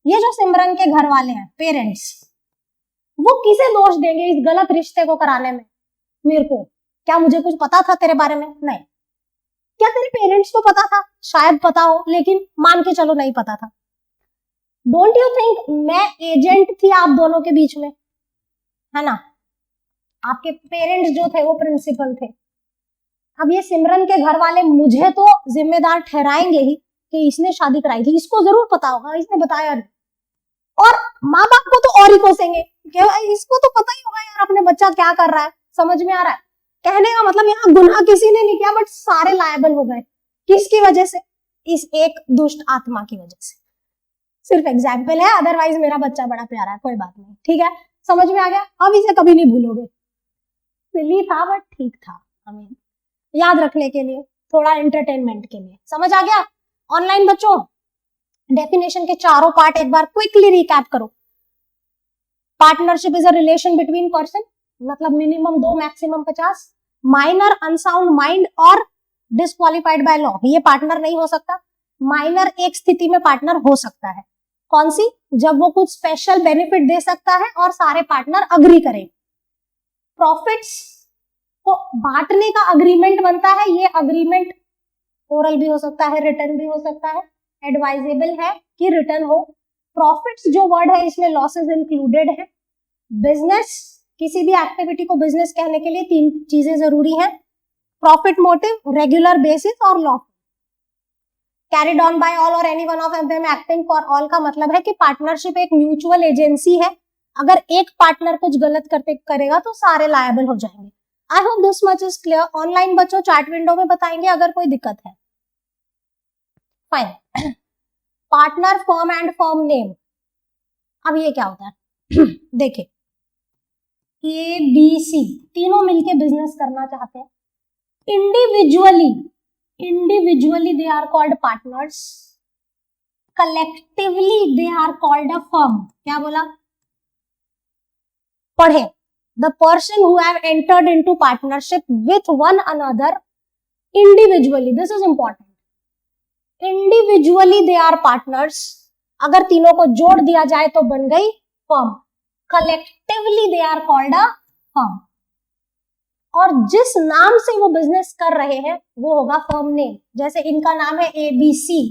ये जो सिमरन के घर वाले हैं, पेरेंट्स, वो किसे दोष देंगे इस गलत रिश्ते को कराने में, मेरे को? क्या मुझे कुछ पता था तेरे बारे में? नहीं। क्या तेरे पेरेंट्स को पता था? शायद पता हो, लेकिन मान के चलो नहीं पता था। डोंट यू थिंक मैं एजेंट थी आप दोनों के बीच में, है ना? आपके पेरेंट्स जो थे वो प्रिंसिपल थे। अब ये सिमरन के घर वाले मुझे तो जिम्मेदार ठहराएंगे ही कि इसने शादी कराई थी, इसको जरूर पता होगा, इसने बताया नहीं। और माँ बाप को तो और ही कोसेंगे कि इसको तो पता ही होगा यार अपने बच्चा क्या कर रहा है, समझ में आ रहा है? कहने का मतलब यहाँ गुनाह किसी ने नहीं किया, बट सारे लायबल हो गए। किसकी वजह से? इस एक दुष्ट आत्मा की वजह से। सिर्फ एग्जाम्पल है, अदरवाइज मेरा बच्चा बड़ा प्यारा है, कोई बात नहीं, ठीक है, समझ में आ गया। अब इसे कभी नहीं भूलोगे, सिली था बट ठीक था, हमें याद रखने के लिए, थोड़ा एंटरटेनमेंट के लिए, समझ आ गया? ऑनलाइन बच्चों डेफिनेशन के चारों पार्ट एक बार क्विकली रिकैप करो। Partnership is a relation between person, मतलब minimum 2 maximum 50। Minor unsound mind और डिस्क्वालिफाइड बाय लॉ, ये पार्टनर नहीं हो सकता। माइनर एक स्थिति में पार्टनर हो सकता है, कौन सी? जब वो कुछ स्पेशल बेनिफिट दे सकता है और सारे पार्टनर अग्री करें। प्रॉफिट्स को बांटने का अग्रीमेंट बनता है, ये अग्रीमेंट ओरल भी हो सकता है, रिटर्न भी हो सकता है, एडवाइजेबल है कि रिटर्न हो। प्रॉफिट्स जो वर्ड है इसमें लॉसेस इंक्लूडेड है। बिजनेस, किसी भी एक्टिविटी को बिजनेस कहने के लिए 3 चीजें जरूरी हैं, प्रॉफिट मोटिव, रेगुलर बेसिस और law. Carried on by all or any one of them acting for all का मतलब है कि पार्टनरशिप एक म्यूचुअल एजेंसी है, अगर एक पार्टनर कुछ गलत करेगा तो सारे लायबल हो जाएंगे। I hope this much is clear. Online बच्चों चैट विंडो में बताएंगे अगर कोई दिक्कत है। Fine. Partner firm and firm name, अब ये क्या होता है? देखिए, ए बी सी तीनों मिलके बिजनेस करना चाहते हैं। Individually they are called partners, collectively they are called a firm. क्या बोला? पढ़े, the person who have entered into partnership with one another individually, this is important, individually they are partners, अगर तीनों को जोड़ दिया जाए तो बन गई firm. collectively they are called a firm, और जिस नाम से वो बिजनेस कर रहे हैं वो होगा फर्म नेम। जैसे इनका नाम है ABC,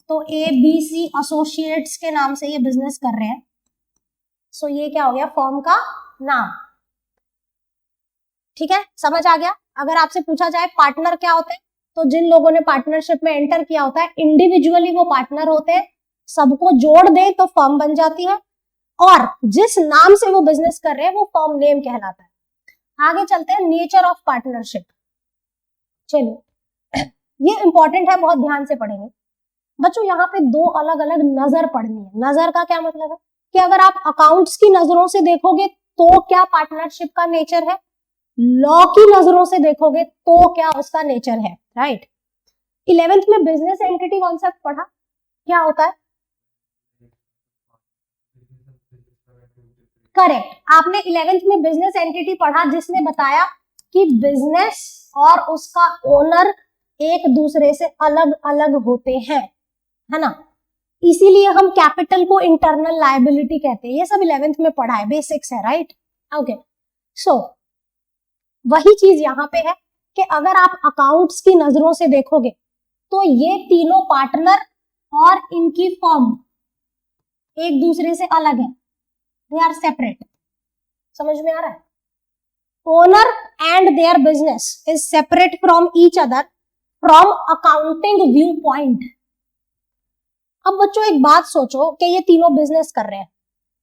तो ABC एसोसिएट्स के नाम से ये बिजनेस कर रहे हैं, सो ये क्या हो गया? फर्म का नाम। ठीक है, समझ आ गया? अगर आपसे पूछा जाए पार्टनर क्या होते हैं, तो जिन लोगों ने पार्टनरशिप में एंटर किया होता है, इंडिविजुअली वो पार्टनर होते हैं, सबको जोड़ दे तो फर्म बन जाती है, और जिस नाम से वो बिजनेस कर रहे हैं वो फर्म नेम कहलाता है। आगे चलते हैं, नेचर ऑफ पार्टनरशिप। चलिए, ये इंपॉर्टेंट है, बहुत ध्यान से पढ़ेंगे बच्चों। यहाँ पे 2 अलग अलग नजर पढ़नी है। नजर का क्या मतलब है कि अगर आप अकाउंट्स की नजरों से देखोगे तो क्या पार्टनरशिप का नेचर है, लॉ की नजरों से देखोगे तो क्या उसका नेचर है, राइट। 11th में बिजनेस एंटिटी कॉन्सेप्ट पढ़ा, क्या होता है? करेक्ट, आपने 11th में बिजनेस एंटिटी पढ़ा जिसने बताया कि बिजनेस और उसका ओनर एक दूसरे से अलग अलग होते हैं, है ना, इसीलिए हम कैपिटल को इंटरनल लायबिलिटी कहते हैं। ये सब 11th में पढ़ा है, बेसिक्स है, राइट। ओके, सो वही चीज यहाँ पे है कि अगर आप अकाउंट्स की नजरों से देखोगे तो ये तीनों पार्टनर और इनकी फर्म एक दूसरे से अलग है, दे आर सेपरेट। समझ में आ रहा है? Owner and their business is separate from each other from accounting view point. अब बच्चों एक बात सोचो कि ये तीनों बिजनेस कर रहे हैं,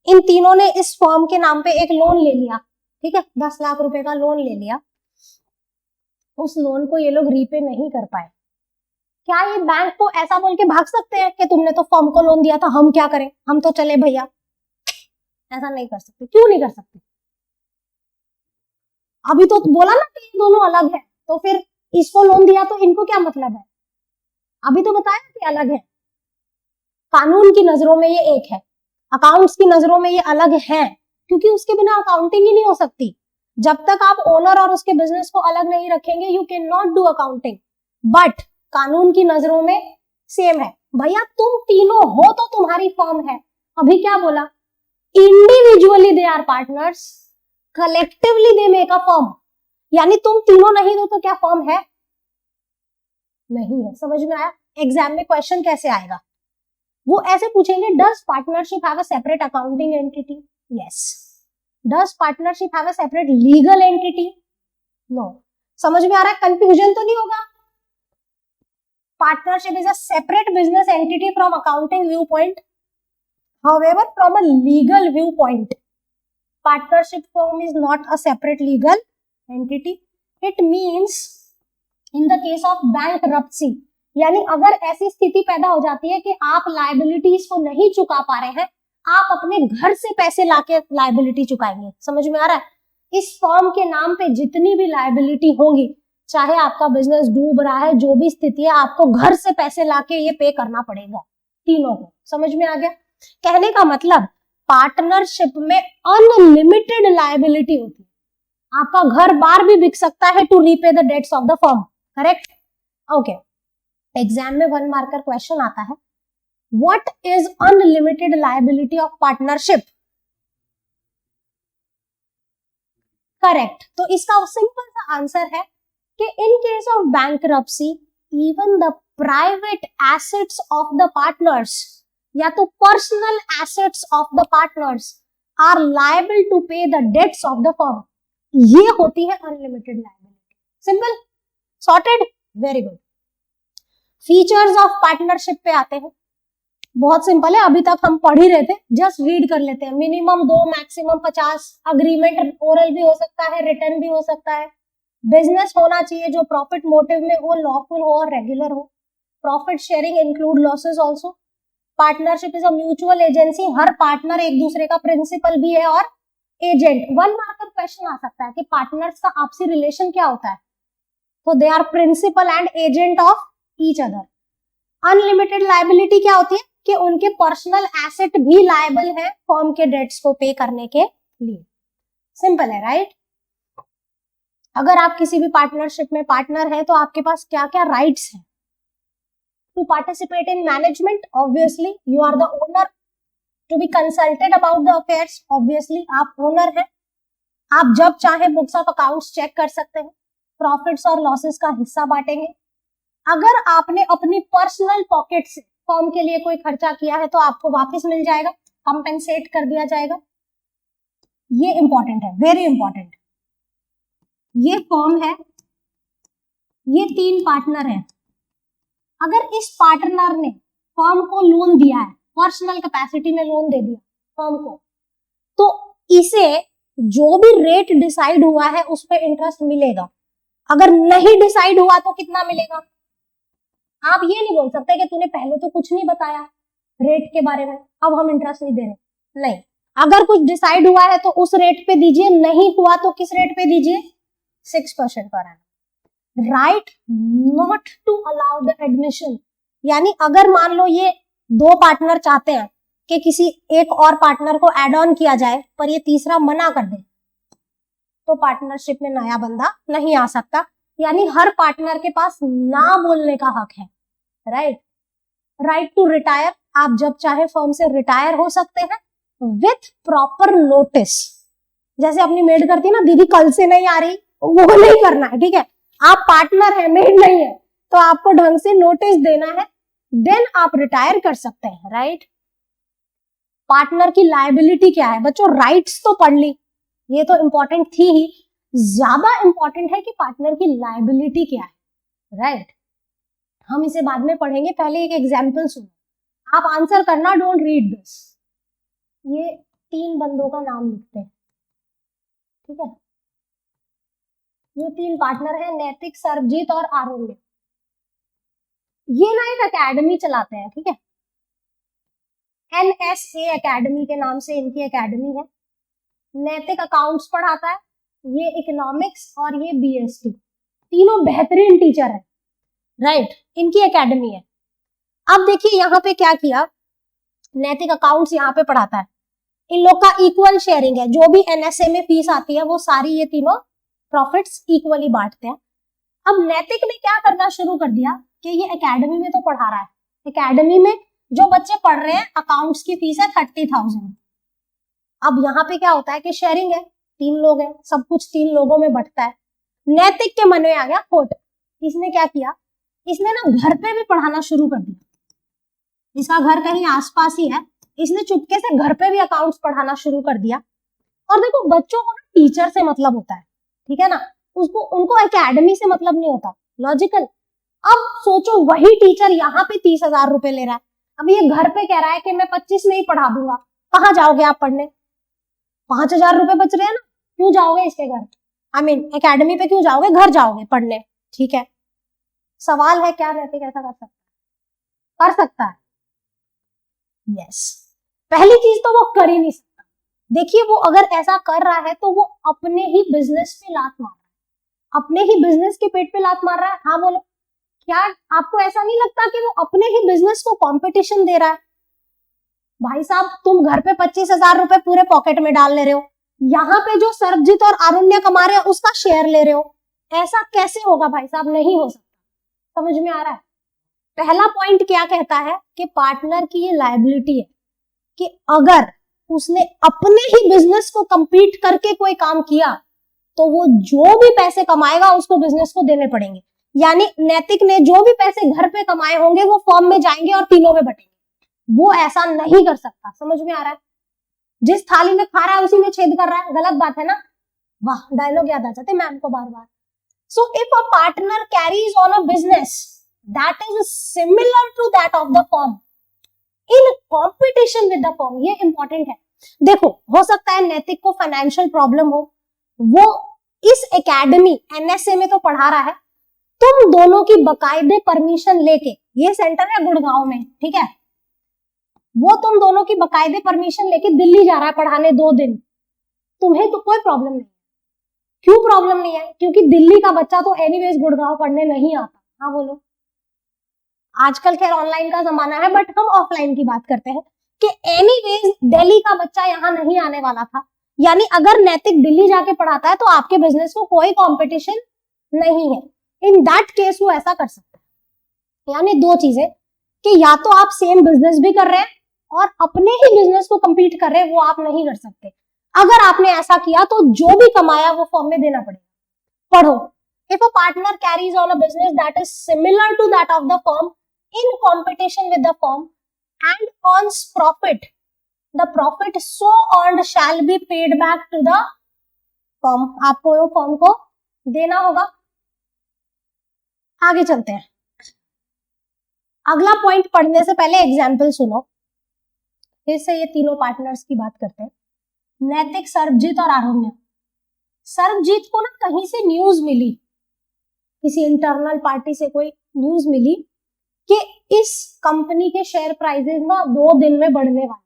इन तीनों ने इस फर्म के नाम पे एक लोन ले लिया, ठीक है, 10 लाख रुपए का लोन ले लिया। उस लोन को ये लोग रीपे नहीं कर पाए, क्या ये बैंक को ऐसा बोल के भाग सकते हैं कि तुमने तो फर्म को लोन दिया था, हम क्या करें, हम तो चले भैया? ऐसा नहीं कर सकते। क्यों नहीं कर सकते? अभी तो बोला ना कि ये दोनों अलग है, तो फिर इसको लोन दिया तो इनको क्या मतलब है? अभी तो बताया कि अलग है। कानून की नजरों में ये एक है, अकाउंट्स की नजरों में ये अलग है, क्योंकि उसके बिना अकाउंटिंग ही नहीं हो सकती। जब तक आप ओनर और उसके बिजनेस को अलग नहीं रखेंगे, you can not do accounting. But कानून की नजरों में सेम है। भैया तुम तीनों हो तो तुम्हारी फर्म है। अभी क्या बोला? Individually they are partners, collectively they make a firm. यानी तुम तीनों नहीं हो तो क्या फर्म है? नहीं है। समझ में आया? एग्जाम में क्वेश्चन कैसे आएगा? वो ऐसे पूछेंगे, does partnership have a separate accounting entity? Yes. Does partnership have a separate legal entity? No. समझ में आ रहा है? कंफ्यूजन तो नहीं होगा? Partnership is a separate business entity from accounting viewpoint. However, from a legal viewpoint, partnership firm is not a separate legal entity. It means in the case of bankruptcy, यानी अगर ऐसी स्थिति पैदा हो जाती है कि आप लायबिलिटीज को नहीं चुका पा रहे हैं, आप अपने घर से पैसे लाके लायबिलिटी चुकाएंगे। समझ में आ रहा है? इस फर्म के नाम पे जितनी भी लायबिलिटी होंगी, चाहे आपका बिजनेस डूब रहा है, जो भी स्थिति है, आपको घर से पैसे लाके ये पे करना पड़ेगा तीनों को। समझ में आ गया? कहने का मतलब पार्टनरशिप में अनलिमिटेड लायबिलिटी होती है। आपका घर बार भी बिक सकता है to repay the debts of the firm. Correct? Okay. Exam में 1 मार्कर क्वेश्चन आता है, what is unlimited liability of partnership? Correct. तो इसका सिंपल सा आंसर है कि in case of bankruptcy, even the private assets of the partners या तो personal assets of the partners are liable to pay the debts of the firm. ये होती है unlimited liability. Simple, sorted, very good. Features of partnership पे आते हैं। बहुत simple है, अभी तक हम पढ़ ही रहे थे, जस्ट रीड कर लेते हैं। मिनिमम 2, मैक्सिमम 50, अग्रीमेंट ओरल भी हो सकता है, रिटर्न भी हो सकता है। बिजनेस होना चाहिए जो प्रॉफिट मोटिव में हो, लॉफुल हो और रेगुलर हो। Profit sharing include losses also. Partnership is a mutual agency, her partner एक दूसरे का प्रिंसिपल भी है और एजेंट। 1 मार्कर क्वेश्चन आ सकता है कि पार्टनर्स का आपसी रिलेशन क्या होता है, तो they are principal and agent of each other. Unlimited liability क्या होती है कि उनके पर्सनल एसेट भी लायबल है फर्म के डेट्स को पे करने के लिए। सिंपल है, राइट? अगर आप किसी भी पार्टनरशिप में पार्टनर है तो आपके पास क्या क्या राइट्स हैं? To participate in management, obviously you are the owner. To be consulted about the affairs, obviously आप ओनर हैं। आप जब चाहे बुक्स ऑफ अकाउंट्स चेक कर सकते हैं, प्रॉफिट्स और लॉसेस का हिस्सा बांटेंगे। अगर आपने अपनी पर्सनल पॉकेट से फर्म के लिए कोई खर्चा किया है तो आपको वापस मिल जाएगा, कंपेंसेट कर दिया जाएगा। ये इंपॉर्टेंट है, वेरी इंपॉर्टेंट। ये फर्म है, ये 3 पार्टनर हैं। अगर इस पार्टनर ने फर्म को लोन दिया है, पर्सनल कैपेसिटी में लोन दे दिया फर्म को, तो इसे जो भी रेट डिसाइड हुआ है उस पर इंटरेस्ट मिलेगा। अगर नहीं डिसाइड हुआ तो कितना मिलेगा? आप ये नहीं बोल सकते कि तूने पहले तो कुछ नहीं बताया रेट के बारे में, अब हम इंटरेस्ट नहीं दे रहे। नहीं, अगर कुछ डिसाइड हुआ है तो उस रेट पे दीजिए, नहीं हुआ तो किस रेट पे दीजिए? 6% per annum. Right not to allow the admission, यानी अगर मान लो ये 2 पार्टनर चाहते हैं कि किसी एक और पार्टनर को ऐड ऑन किया जाए पर ये तीसरा मना कर दे तो पार्टनरशिप में नया बंदा नहीं आ सकता। यानी हर पार्टनर के पास ना बोलने का हक है, राइट। राइट टू रिटायर, आप जब चाहे फर्म से रिटायर हो सकते हैं विथ प्रॉपर नोटिस। जैसे अपनी मेड करती है ना, दीदी कल से नहीं आ रही, वो नहीं करना है, ठीक है। आप पार्टनर है, मेड नहीं है, तो आपको ढंग से नोटिस देना है, देन आप रिटायर कर सकते हैं, राइट। पार्टनर की लायबिलिटी क्या है बच्चों, राइट्स तो पढ़ ली, ये तो इंपॉर्टेंट थी ही, ज्यादा इंपॉर्टेंट है कि पार्टनर की लायबिलिटी क्या है, राइट। हम इसे बाद में पढ़ेंगे, पहले एक एग्जाम्पल सुनो, आप आंसर करना, डोंट रीड दिस। ये 3 बंदों का नाम लिखते हैं, ठीक है। ये 3 पार्टनर हैं, नैतिक, सरबजीत और आरुण्य। ये ना एक एकेडमी चलाते हैं, ठीक है। NSA एकेडमी के नाम से इनकी एकेडमी है। नैतिक अकाउंट्स पढ़ाता है, ये इकोनॉमिक्स और ये BST, तीनों बेहतरीन टीचर है, राइट। इनकी एकेडमी है। अब देखिए यहाँ पे क्या किया, नैतिक अकाउंट्स यहाँ पे पढ़ाता है, इन लोग का इक्वल शेयरिंग है, जो भी NSA में फीस आती है वो सारी ये तीनों प्रॉफिट्स इक्वली बांटते हैं। अब नैतिक ने क्या करना शुरू कर दिया कि ये एकेडमी में तो पढ़ा रहा है, एकेडमी में जो बच्चे पढ़ रहे हैं अकाउंट्स की फीस है 30,000। अब यहाँ पे क्या होता है कि शेयरिंग है, 3 लोग हैं, सब कुछ 3 लोगों में बंटता है। नैतिक के मन में आ गया खोट, इसने क्या किया, इसने ना घर पे भी पढ़ाना शुरू कर दिया। इसका घर कहीं आसपास ही है, इसने चुपके से घर पे भी अकाउंट्स पढ़ाना शुरू कर दिया। और देखो बच्चों को ना टीचर से मतलब होता है, ठीक है ना, उनको एकेडमी से मतलब नहीं होता, लॉजिकल। अब सोचो वही टीचर यहाँ पे 30,000 रुपए ले रहा है, अब ये घर पे कह रहा है कि मैं 25 में ही पढ़ा दूंगा, कहाँ जाओगे आप पढ़ने, 5,000 रुपए बच रहे हैं ना, क्यों जाओगे इसके घर, एकेडमी पे क्यों जाओगे, घर जाओगे पढ़ने, ठीक है। सवाल है क्या नैतिक ऐसा कर सकता है? यस। पहली चीज तो वो कर ही नहीं सकता। देखिए वो अगर ऐसा कर रहा है तो वो अपने ही बिजनेस पे लात मार रहा है, अपने ही बिजनेस के पेट पे लात मार रहा है। हाँ बोलो, क्या आपको ऐसा नहीं लगता कि वो अपने ही बिजनेस को कंपटीशन दे रहा है? भाई साहब तुम घर पे 25,000 रुपए पूरे पॉकेट में डाल ले रहे हो, यहाँ पे जो सरबजीत और आरुण्य कमा रहे हो उसका शेयर ले रहे हो, ऐसा कैसे होगा भाई साहब, नहीं हो सकता। समझ में आ रहा है? पहला पॉइंट क्या कहता है कि पार्टनर की ये लायबिलिटी है कि अगर उसने अपने ही बिजनेस को कंपीट करके कोई काम किया तो वो जो भी पैसे कमाएगा उसको बिजनेस को देने पड़ेंगे। यानी नैतिक ने जो भी पैसे घर पे कमाए होंगे वो फर्म में जाएंगे और तीनों में बटेंगे, वो ऐसा नहीं कर सकता। समझ में आ रहा है? जिस थाली में खा रहा है उसी में छेद कर रहा है, गलत बात है ना। वाह, डायलॉग याद आ जाते मैम को बार बार। So if a partner carries on a business that is similar to that of the firm in competition with the firm, ये इंपॉर्टेंट है। देखो हो सकता है नैतिक को फाइनेंशियल प्रॉब्लम हो, वो इस एकेडमी NSA में तो पढ़ा रहा है, तुम दोनों की बकायदे परमिशन लेके, ये सेंटर है गुड़गांव में, ठीक है, वो तुम दोनों की बकायदे परमिशन लेके दिल्ली जा रहा है पढ़ाने 2 दिन, तुम्हें तो कोई प्रॉब्लम नहीं। क्यों प्रॉब्लम नहीं है? क्योंकि दिल्ली का बच्चा तो एनीवेज गुड़गांव पढ़ने नहीं आता। हाँ बोलो। आजकल खैर ऑनलाइन का जमाना है, बट हम ऑफलाइन की बात करते हैं कि एनीवेज दिल्ली का बच्चा यहाँ नहीं आने वाला था। यानी अगर नैतिक दिल्ली जाके पढ़ाता है तो आपके बिजनेस को कोई कंपटीशन नहीं है। इन दैट केस वो ऐसा कर सकता है। यानी 2 चीजें कि या तो आप सेम बिजनेस भी कर रहे हैं और अपने ही बिजनेस को कंपीट कर रहे हैं, वो आप नहीं कर सकते। अगर आपने ऐसा किया तो जो भी कमाया वो फर्म में देना पड़ेगा। पढ़ो, if a partner carries on a business that is similar to that of the firm in competition with the firm and earns profit, the profit so earned shall be paid back to the firm, आपको वो firm को देना होगा। आगे चलते हैं, अगला point पढ़ने से पहले एग्जाम्पल सुनो। फिर से ये तीनों पार्टनर्स की बात करते हैं, नैतिक, सरबजीत और आरुण्य। सरबजीत को ना कहीं से न्यूज मिली, किसी इंटरनल पार्टी से कोई न्यूज मिली कि इस कंपनी के शेयर प्राइसेस ना 2 दिन में बढ़ने वाले,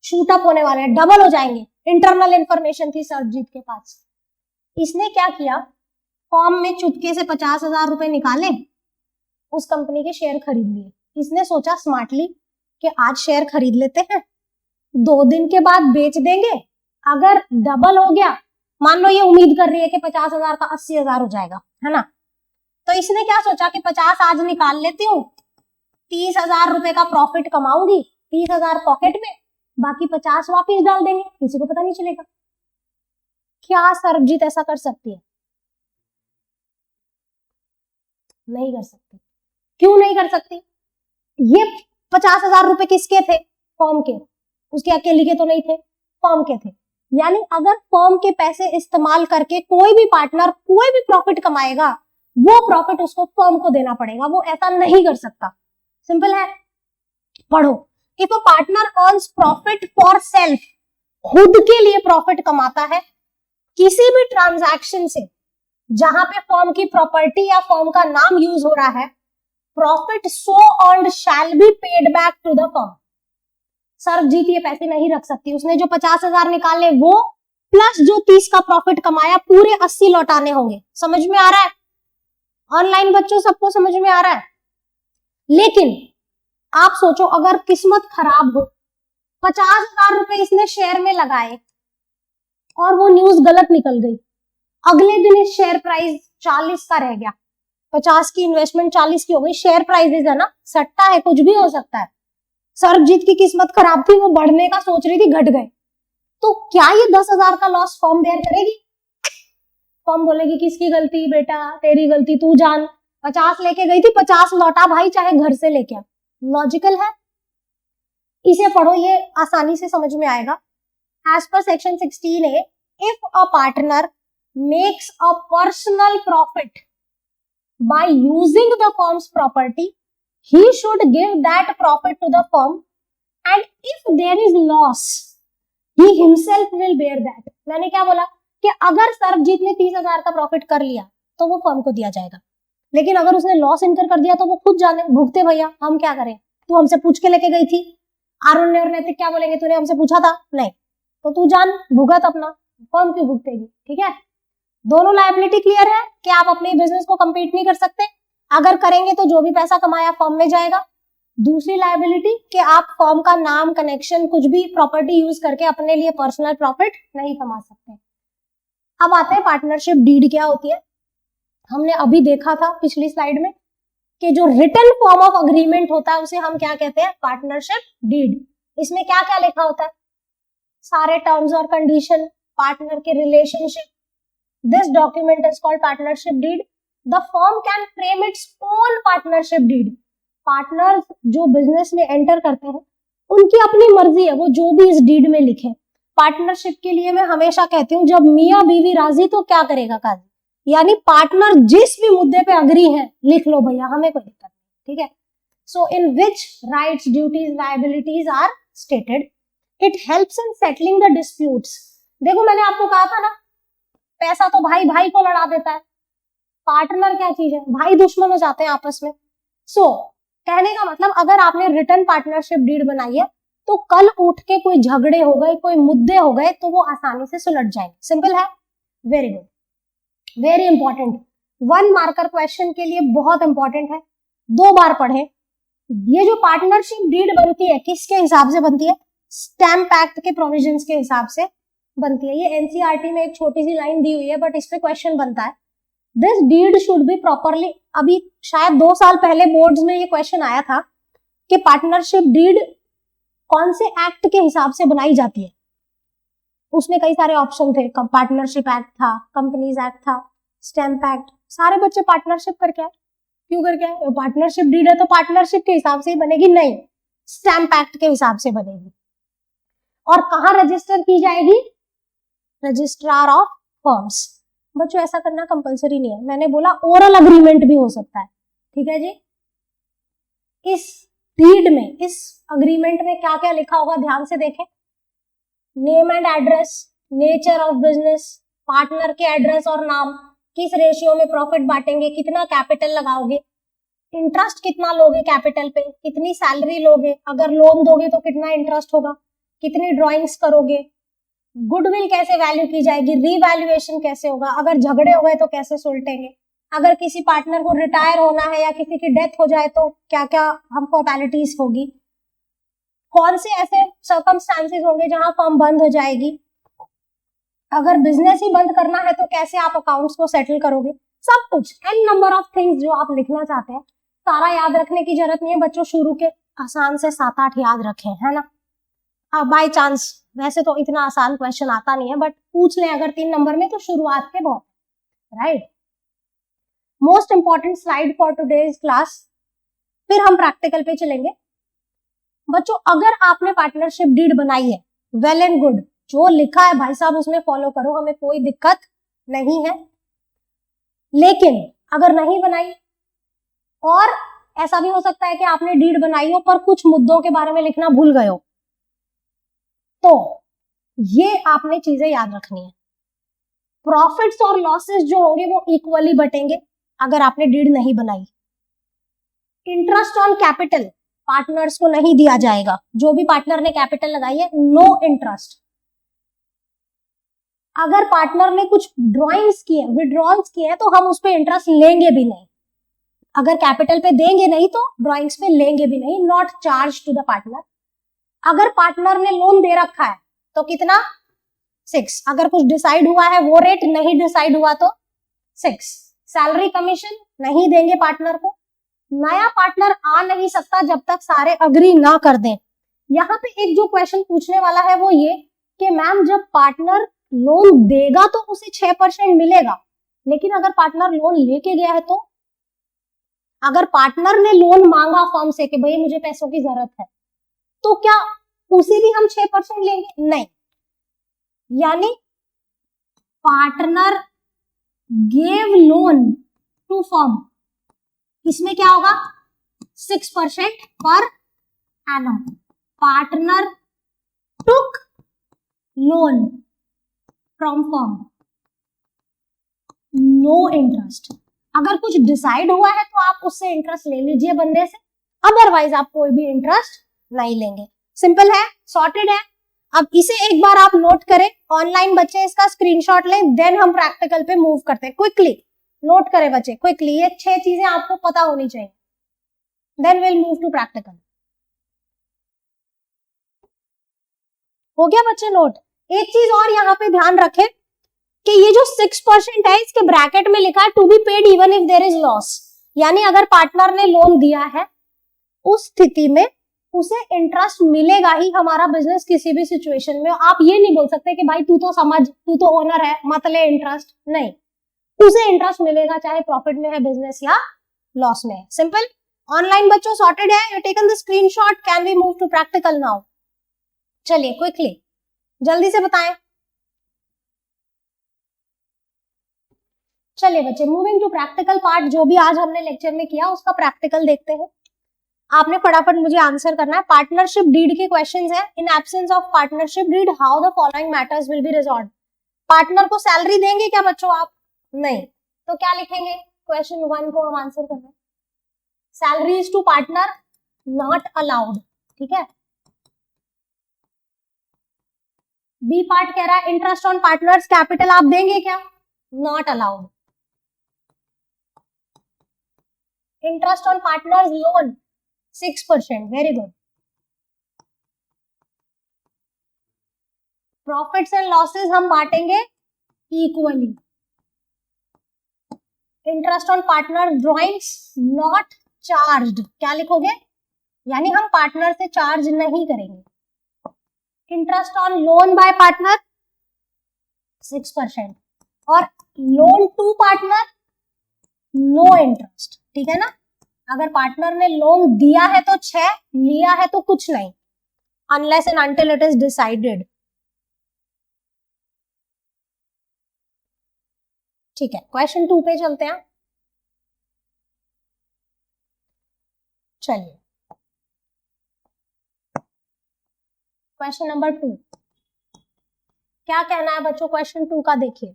शूट अप होने वाले हैं, डबल हो जाएंगे। इंटरनल इंफॉर्मेशन थी सरबजीत के पास। इसने क्या किया, फॉर्म में चुपके से 50,000 रुपए निकाले, उस कंपनी के शेयर खरीद लिए। इसने सोचा स्मार्टली कि आज शेयर खरीद लेते हैं, 2 दिन के बाद बेच देंगे, अगर डबल हो गया, मान लो ये उम्मीद कर रही है कि 50,000 का 80,000 हो जाएगा, है ना, तो इसने क्या सोचा कि 50 आज निकाल लेती हूँ, 30,000 रुपए का प्रॉफिट कमाऊंगी, 30,000 पॉकेट में, बाकी 50 वापिस डाल देंगे, किसी को पता नहीं चलेगा। क्या सरबजीत ऐसा कर सकती है? नहीं कर सकती। क्यों नहीं कर सकती? ये 50,000 रुपए किसके थे? फर्म के, उसके अकेली के तो नहीं थे, फर्म के थे। यानी अगर फर्म के पैसे इस्तेमाल करके कोई भी पार्टनर कोई भी प्रॉफिट कमाएगा, वो प्रॉफिट उसको फर्म को देना पड़ेगा, वो ऐसा नहीं कर सकता। सिंपल है, पढ़ो। If a partner earns profit for self, खुद के लिए प्रॉफिट कमाता है किसी भी ट्रांजैक्शन से जहां पे फर्म की प्रॉपर्टी या फर्म का नाम यूज हो रहा है, profit so earned shall be paid back to the firm. Sarabjit ये पैसे नहीं रख सकती, उसने जो 50,000 निकाले वो प्लस जो 30 का प्रॉफिट कमाया, पूरे 80 लौटाने होंगे। समझ में आ रहा है? ऑनलाइन बच्चों सबको समझ में आ रहा है? लेकिन आप सोचो अगर किस्मत खराब हो, 50,000 रुपए इसने शेयर में लगाए और वो न्यूज गलत निकल गई, अगले दिन इस शेयर प्राइस 40 का रह गया, 50 की इन्वेस्टमेंट 40 की हो गई। शेयर प्राइसेस है ना, सट्टा है, कुछ भी हो सकता है। सरबजीत की किस्मत खराब थी, वो बढ़ने का सोच रही थी, घट गए, तो क्या ये 10,000 का लॉस फर्म बेयर करेगी? फर्म बोलेगी किसकी गलती बेटा, तेरी गलती, तू जान, 50 लेके गई थी, 50 लौटा भाई, चाहे घर से लेके आ। लॉजिकल है? इसे पढ़ो, ये आसानी से समझ में आएगा। As per section 16A, if a partner makes a personal profit by using the firm's property, he should give that profit to the firm, and if there is loss, he himself will bear that। मैंने क्या बोला कि अगर सरबजीत ने 30,000 का profit कर लिया तो वो फर्म को दिया जाएगा, लेकिन अगर उसने लॉस इनकर कर दिया तो वो खुद जाने, भुगते भैया, हम क्या करें? तू हमसे पूछ के लेके गई थी, आरुण्य और नैतिक क्या बोलेंगे, तूने हमसे पूछा था? नहीं, तो तू जान, भुगत अपना, फर्म क्यों भुगतेगी? ठीक है, दोनों लायबिलिटी क्लियर है कि आप अपने बिजनेस को कंप्लीट नहीं कर सकते, अगर करेंगे तो जो भी पैसा कमाया फर्म में जाएगा। दूसरी लायबिलिटी कि आप फर्म का नाम, कनेक्शन, कुछ भी प्रॉपर्टी यूज करके अपने लिए पर्सनल प्रॉफिट नहीं कमा सकते। अब आते हैं पार्टनरशिप डीड क्या होती है। हमने अभी देखा था पिछली स्लाइड में कि जो रिटन फॉर्म ऑफ अग्रीमेंट होता है उसे हम क्या कहते हैं? Partnership deed. इसमें क्या क्या लिखा होता है? सारे टर्म्स और कंडीशन, पार्टनर के relationship. This document is called partnership deed. The firm can frame its own partnership deed. Partners जो बिजनेस में एंटर करते हैं उनकी अपनी मर्जी है, वो जो भी इस डीड में लिखे। पार्टनरशिप के लिए मैं हमेशा कहती हूँ, जब मियाँ बीवी राजी तो क्या करेगा काजी, यानी पार्टनर जिस भी मुद्दे पे अग्री है लिख लो भैया, हमें कोई दिक्कत नहीं। ठीक है, so in which rights, duties, liabilities are stated. It helps in settling the disputes. देखो मैंने आपको कहा था ना, पैसा तो भाई भाई को लड़ा देता है, पार्टनर क्या चीज है? भाई दुश्मन हो जाते हैं आपस में। सो कहने का मतलब, अगर आपने रिटर्न पार्टनरशिप डीड बनाई है तो कल उठ के कोई झगड़े हो गए, कोई मुद्दे हो गए तो वो आसानी से सुलझ जाएंगे। सिंपल है, very good, very important. 1 marker question के लिए बहुत इंपॉर्टेंट है, 2 बार पढ़े। ये जो पार्टनरशिप डीड बनती है किसके हिसाब से बनती है? स्टैम्प एक्ट के प्रोविजंस के हिसाब से बनती है। ये एनसीईआरटी में एक छोटी सी लाइन दी हुई है, बट इस पे क्वेश्चन बनता है। This deed should be properly, अभी शायद 2 साल पहले बोर्ड्स में ये क्वेश्चन आया था कि पार्टनरशिप डीड कौन से एक्ट के हिसाब से बनाई जाती है। उसमें कई सारे ऑप्शन थे, पार्टनरशिप एक्ट था, कंपनीज एक्ट था, स्टैम्प एक्ट। सारे बच्चे पार्टनरशिप करके आए, क्यों करके आए? पार्टनरशिप डीड है तो पार्टनरशिप के हिसाब से ही बनेगी? नहीं, स्टैम्प एक्ट के हिसाब से बनेगी। और कहाँ रजिस्टर की जाएगी? Registrar of firms. बच्चों ऐसा करना कंपलसरी नहीं है, मैंने बोला ओरल अग्रीमेंट भी हो सकता है। ठीक है जी, इस डीड में, इस अग्रीमेंट में क्या क्या लिखा होगा ध्यान से देखें। Name and address, nature of business, partner के एड्रेस और नाम, किस रेशियो में प्रॉफिट बांटेंगे, कितना कैपिटल लगाओगे, इंटरेस्ट कितना लोगे कैपिटल पे, कितनी सैलरी लोगे, अगर लोन दोगे तो कितना इंटरेस्ट होगा, कितनी ड्रॉइंग्स करोगे, गुडविल कैसे वैल्यू की जाएगी, रीवैल्यूएशन कैसे होगा, अगर झगड़े हो गए तो कैसे सुलटेंगे, अगर किसी पार्टनर को रिटायर होना है या किसी की डेथ हो जाए तो क्या क्या हमको पेनल्टीज होगी, कौन से ऐसे सर्कमस्टांसेस होंगे जहां फर्म बंद हो जाएगी, अगर बिजनेस ही बंद करना है तो कैसे आप अकाउंट्स को सेटल करोगे, सब कुछ एन नंबर ऑफ थिंग्स जो आप लिखना चाहते हैं। सारा याद रखने की जरूरत नहीं है बच्चों, शुरू के आसान से 7-8 याद रखें, है ना। बाय चांस, वैसे तो इतना आसान क्वेश्चन आता नहीं है, बट पूछ लें अगर 3 नंबर में तो शुरुआत के बहुत, right. Most important slide for today's class, फिर हम प्रैक्टिकल पे चलेंगे। बच्चों अगर आपने पार्टनरशिप डीड बनाई है, वेल एंड गुड, जो लिखा है भाई साहब उसमें फॉलो करो, हमें कोई दिक्कत नहीं है। लेकिन अगर नहीं बनाई, और ऐसा भी हो सकता है कि आपने डीड बनाई हो पर कुछ मुद्दों के बारे में लिखना भूल गए हो, तो ये आपने चीजें याद रखनी है। प्रॉफिट्स और लॉसेस जो होंगे वो इक्वली बटेंगे अगर आपने डीड नहीं बनाई। इंटरेस्ट ऑन कैपिटल पार्टनर्स को नहीं दिया जाएगा, जो भी पार्टनर ने कैपिटल लगाई है नो इंटरेस्ट। अगर पार्टनर ने कुछ ड्रॉइंग्स किए, विड्रॉल्स किए हैं, तो हम उस पर इंटरेस्ट लेंगे भी नहीं। अगर कैपिटल पे देंगे नहीं तो ड्रॉइंग्स पे लेंगे भी नहीं, not charge to the partner. अगर पार्टनर ने लोन दे रखा है तो कितना, 6। अगर कुछ डिसाइड हुआ है वो रेट, नहीं डिसाइड हुआ तो 6। सैलरी कमीशन नहीं देंगे पार्टनर को। नया पार्टनर आ नहीं सकता जब तक सारे अग्री ना कर दें। यहाँ पे एक जो क्वेश्चन पूछने वाला है वो ये कि मैम जब पार्टनर लोन देगा तो उसे 6% मिलेगा, लेकिन अगर पार्टनर लोन लेके गया है तो, अगर पार्टनर ने लोन मांगा फर्म से कि भाई मुझे पैसों की जरूरत है, तो क्या उसे भी हम 6% लेंगे? नहीं। यानी partner gave loan to firm, इसमें क्या होगा, 6% per annum. Partner took loan from firm, no interest. अगर कुछ डिसाइड हुआ है तो आप उससे इंटरेस्ट ले लीजिए बंदे से, अदरवाइज आप कोई भी इंटरेस्ट नहीं लेंगे। सिंपल है, सॉर्टेड है। अब इसे एक बार आप नोट करें, ऑनलाइन बच्चे इसका स्क्रीनशॉट लें, देन हम प्रैक्टिकल पे मूव करते हैं। क्विकली नोट करें बच्चे, क्विकली, ये 6 चीजें आपको पता होनी चाहिए, then will move to practical. हो गया बच्चे नोट? एक चीज और यहाँ पे ध्यान रखें कि ये जो 6% है इसके ब्रैकेट में लिखा है to be paid even if there is loss. यानी अगर पार्टनर ने लोन दिया है उस स्थिति में उसे इंटरेस्ट मिलेगा ही, हमारा बिजनेस किसी भी सिचुएशन में। आप ये नहीं बोल सकते कि भाई तू तो समझ, तू तो ओनर है, मत ले इंटरेस्ट, नहीं, उसे इंटरेस्ट मिलेगा चाहे प्रॉफिट में है बिजनेस या लॉस में है। सिंपल। ऑनलाइन बच्चों सॉर्टेड है, you taken the screenshot, can we move to practical now? चलिए क्विकली जल्दी से बताएं। चलिए बच्चे, मूविंग टू प्रैक्टिकल पार्ट, जो भी आज हमने लेक्चर में किया उसका प्रैक्टिकल देखते हैं। आपने फटाफट मुझे आंसर करना है। पार्टनरशिप डीड के क्वेश्चंस हैं। In absence of partnership deed how the following matters will be resolved. Partner को सैलरी देंगे क्या बच्चों आप? नहीं, तो क्या लिखेंगे? क्वेश्चन 1 को हम आंसर कर रहे हैं, salaries to partner not allowed, ठीक है। बी पार्ट कह रहा है इंटरेस्ट ऑन पार्टनर्स कैपिटल आप देंगे क्या? Not allowed. Interest on partners loan 6%, very good. Profits and losses हम बांटेंगे equally. Interest on partner drawings not charged, क्या लिखोगे? यानी हम पार्टनर से चार्ज नहीं करेंगे। Interest on loan by partner 6%, और loan to partner no interest, ठीक है ना। अगर पार्टनर ने लोन दिया है तो 6, लिया है तो कुछ नहीं, unless and until it is decided, ठीक है। क्वेश्चन 2 पे चलते हैं। चलिए क्वेश्चन नंबर 2 क्या कहना है बच्चों? क्वेश्चन 2 का देखिए,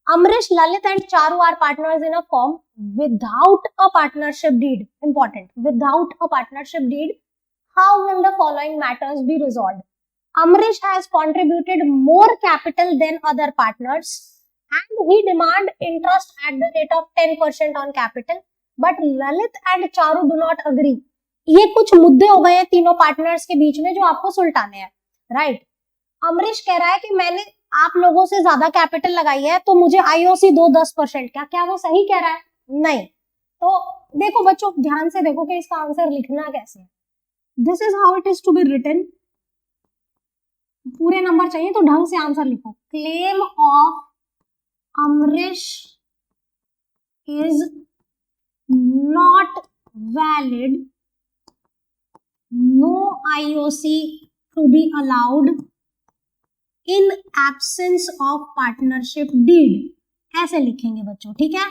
Amrish, Lalit and Charu are partners in a firm without a partnership deed. Important, without a partnership deed how will the following matters be resolved? Amrish has contributed more capital than other partners and he demand interest at the rate of 10% on capital, but Lalit and Charu do not agree. ये कुछ मुद्दे हो गए हैं तीनों partners के बीच में जो आपको सुलटाने हैं, राइट। अमरीश कह रहा है कि मैंने आप लोगों से ज्यादा कैपिटल लगाई है तो मुझे आईओसी दो 10%। क्या वो सही कह रहा है? नहीं। तो देखो बच्चों, ध्यान से देखो कि इसका आंसर लिखना कैसे है। This is how it is to be written. पूरे नंबर चाहिए तो ढंग से आंसर लिखो। Claim of Amrish is not valid, no IOC to be allowed in absence of partnership deed. ऐसे लिखेंगे बच्चों, ठीक है।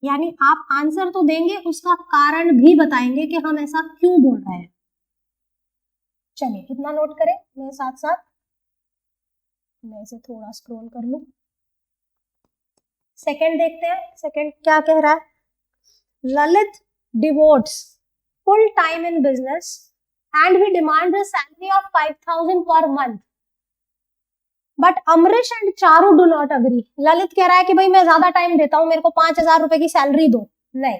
यानी आप आंसर तो देंगे, उसका कारण भी बताएंगे कि हम ऐसा क्यों बोल रहे हैं। चलिए इतना नोट करें मेरे साथ साथ। मैं इसे थोड़ा स्क्रॉल कर लूं। सेकंड देखते हैं, सेकंड क्या कह रहा है। Lalit devotees full time in business and he demand a salary of 5,000 per month. But Amrish and Charu do not agree. Lalit कह रहा है कि भाई मैं ज्यादा टाइम देता हूं, मेरे को 5,000 रुपए की सैलरी दो। नहीं,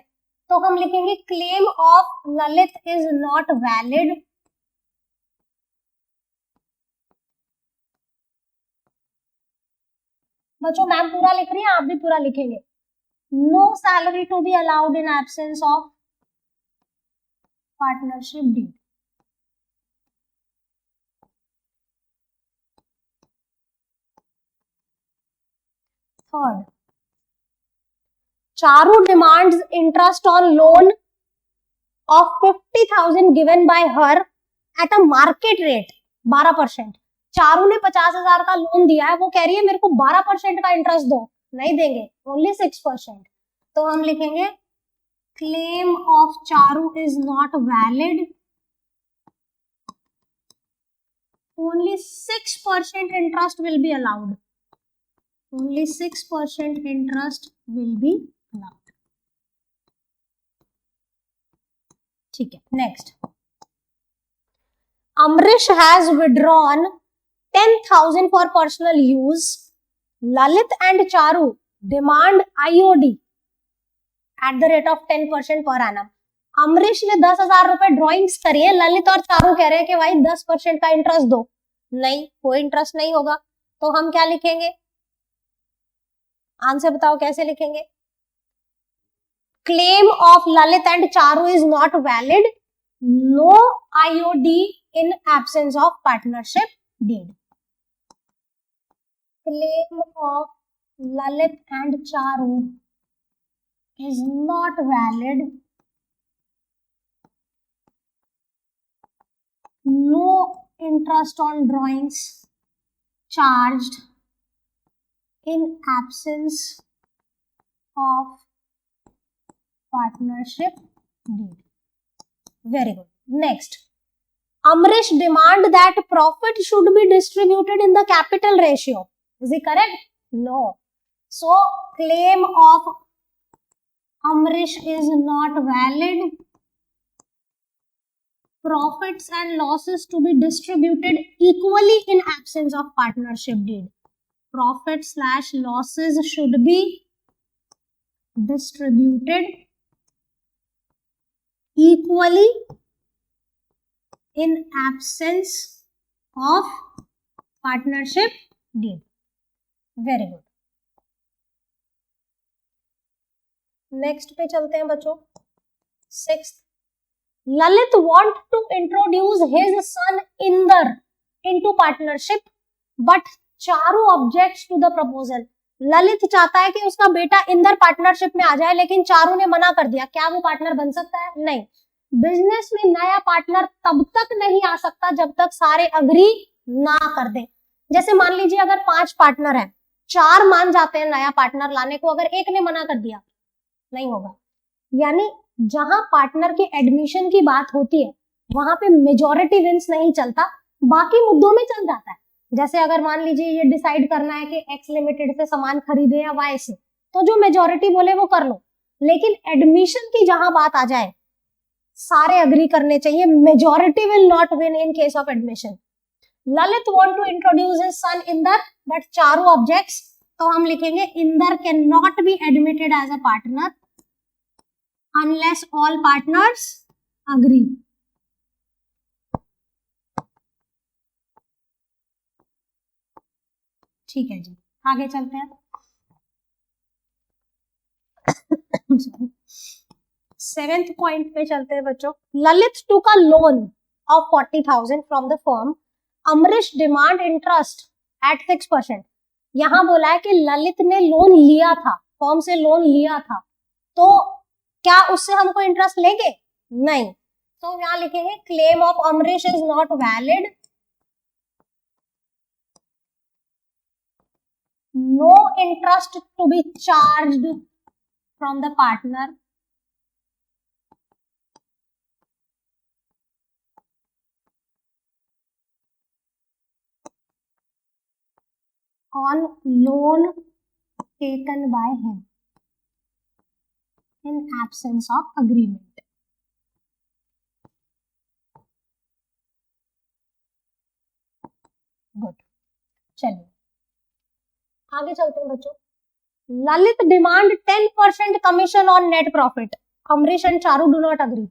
तो हम लिखेंगे claim of Lalit is not valid बच्चों मैम पूरा लिख रही है, आप भी पूरा लिखेंगे। No salary to be allowed in absence of partnership deed. Third, Charu demands interest on loan of 50,000 given by her at a market rate 12%। Charu ने 50,000 का लोन दिया है, वो कह रही है मेरे को 12% का इंटरेस्ट दो। नहीं देंगे, ओनली 6%। तो हम लिखेंगे claim of Charu is not valid, only 6% interest will be allowed, only 6% interest will be allowed. ठीक है, next. Amrish has withdrawn 10,000 for personal use. Lalit and Charu demand IOD at the rate of 10% per annum. Amrish ने 10,000 रुपए drawings करी है, ललित और चारू कह रहे हैं कि भाई 10% का इंटरेस्ट दो। नहीं, कोई इंटरेस्ट नहीं होगा। तो हम क्या लिखेंगे? आंसर बताओ कैसे लिखेंगे। Claim of Lalit and Charu is not valid, no IOD in absence of partnership deed. Claim of Lalit and Charu is not valid, no interest on drawings charged in absence of partnership deed. Very good. Next, Amrish demand that profit should be distributed in the capital ratio. Is it correct? No. So claim of Amrish is not valid, profits and losses to be distributed equally in absence of partnership deed. Profit/losses should be distributed equally in absence of partnership deed. Very good. Next पे चलते हैं बच्चों। Sixth, Lalit want to introduce his son Inder into partnership but Charu objects to the proposal. Lalit चाहता है कि उसका बेटा Inder partnership में आ जाए, लेकिन चारू ने मना कर दिया। क्या वो पार्टनर बन सकता है? नहीं। बिजनेस में नया पार्टनर तब तक नहीं आ सकता जब तक सारे अग्री ना कर दे। जैसे मान लीजिए अगर 5 पार्टनर है, 4 मान जाते हैं नया पार्टनर लाने को, अगर एक ने मना कर दिया नहीं होगा। यानी जहां पार्टनर के एडमिशन की बात होती है वहां पे मेजॉरिटी विंस नहीं चलता, बाकी मुद्दों में चल जाता है। जैसे अगर मान लीजिए ये डिसाइड करना है कि एक्स लिमिटेड से सामान खरीदे या वाई से, तो जो मेजॉरिटी बोले वो कर लो। लेकिन एडमिशन की जहां बात आ जाए सारे अग्री करने चाहिए। Majority will not win in case of admission. Lalit want to introduce his son Inder but Charu objects. तो हम लिखेंगे Inder can not be admitted as a partner unless all partners agree. ठीक है जी, आगे चलते हैं। सॉरी, 7th पॉइंट पे चलते हैं बच्चों। Lalit took a loan of 40,000 from the firm, Amrish demand interest at 6%। यहाँ बोला है कि ललित ने लोन लिया था, फर्म से लोन लिया था, तो क्या उससे हमको इंटरेस्ट लेंगे? नहीं। तो यहाँ लिखेंगे claim of Amrish is not valid, no interest to be charged from the partner, on loan taken by him in absence of agreement. Good, चलिए आगे चलते हैं बच्चों। Lalit demand 10% commission on net profit, Amrish and Charu do not agree.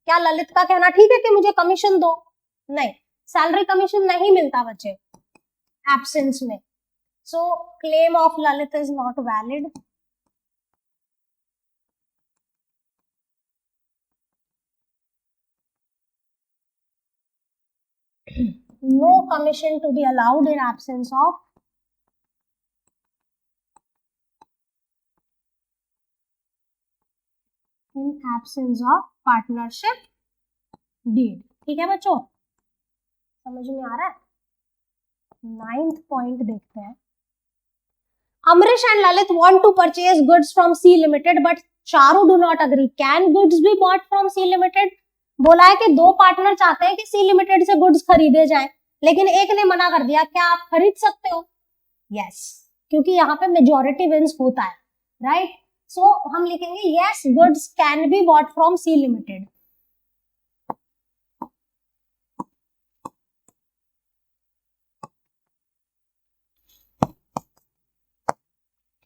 क्या ललित का कहना ठीक है कि मुझे कमीशन दो? नहीं, सैलरी कमीशन नहीं मिलता बच्चे एब्सेंस में, so claim of Lalit is not valid. No commission to be allowed in absence of partnership deed. ठीक है बच्चों, समझ में आ रहा है? 9th पॉइंट देखते हैं। Amrish and Lalit want to purchase goods from C limited but Charu do not agree, can goods be bought from C limited. बोला है कि दो पार्टनर चाहते हैं कि सी लिमिटेड से गुड्स खरीदे जाएं, लेकिन एक ने मना कर दिया। क्या आप खरीद सकते हो? यस, क्योंकि यहाँ पे मेजॉरिटी विंस होता है, राइट? सो हम लिखेंगे yes, goods can be bought from C limited.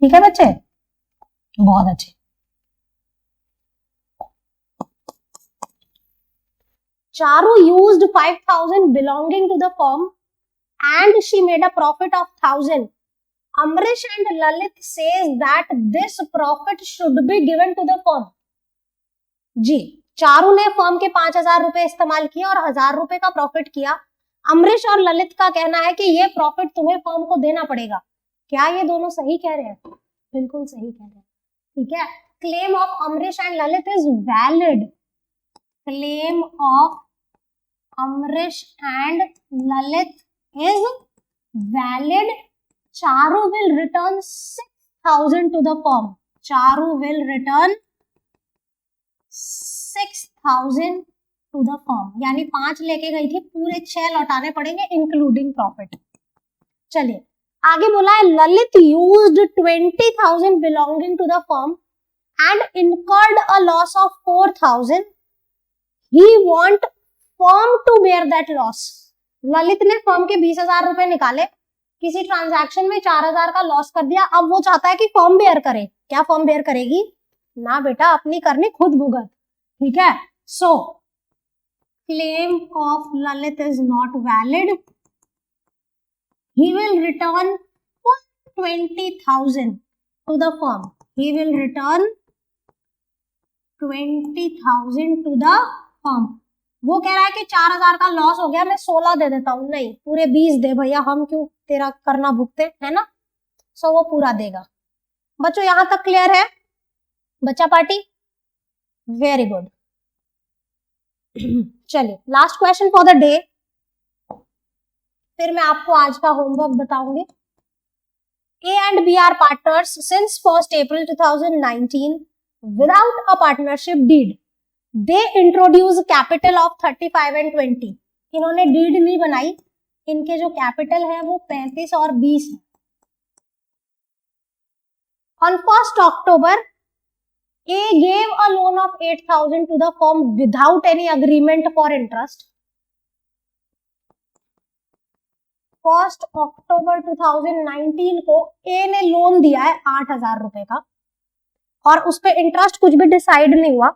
ठीक है बच्चे, बहुत अच्छे। Charu used 5,000 belonging to the firm and she made a profit of 1,000. Amrish and Lalit says that this profit should be given to the firm. जी, चारू ने firm के 5,000 रुपए इस्तेमाल किया और 1,000 रुपए का प्रॉफिट किया। अमरीश और ललित का कहना है कि ये प्रॉफिट तुम्हें फर्म को देना पड़ेगा। क्या ये दोनों सही कह रहे हैं? बिल्कुल सही कह रहे हैं। ठीक है, claim of Amrish and Lalit is valid. Claim of Amrish and Lalit is valid. Charu will return 6,000 to the firm. Charu will return 6,000 to the firm. यानी 5 लेके गई थी, पूरे 6 लौटाने पड़ेंगे इंक्लूडिंग प्रॉफिट। चलिए आगे बोला है Lalit used 20,000 belonging to the firm and incurred a loss of 4,000. He want firm to bear that loss. Lalit ने फर्म के 20,000 रुपए निकाले, किसी ट्रांजैक्शन में 4,000 का लॉस कर दिया, अब वो चाहता है कि फर्म बेयर करे। क्या फर्म बेयर करेगी? ना बेटा, अपनी करनी खुद भुगत। ठीक है, so claim of Lalit is not valid. He will return 20,000 to the firm. He will return 20,000 to the firm. वो कह रहा है कि 4,000 का लॉस हो गया, मैं 16 दे देता हूँ। नहीं, पूरे 20 दे भैया, हम क्यों तेरा करना भुगते, है ना? सो वो पूरा देगा। बच्चों यहां तक क्लियर है? बच्चा पार्टी, वेरी गुड। चलिए last question for the day, फिर मैं आपको आज का होमवर्क बताऊंगी। A and B are partners since 1st April 2019 without a partnership deed. They introduce capital of 35 and 20. इन्होंने डीड नहीं बनाई, इनके जो कैपिटल है वो 35 और 20 है। On 1st October, A gave a loan of 8,000 to the firm without any agreement for interest. 1st October 2019 को A ने लोन दिया है 8,000 रुपए का, और उस पर इंटरेस्ट कुछ भी डिसाइड नहीं हुआ।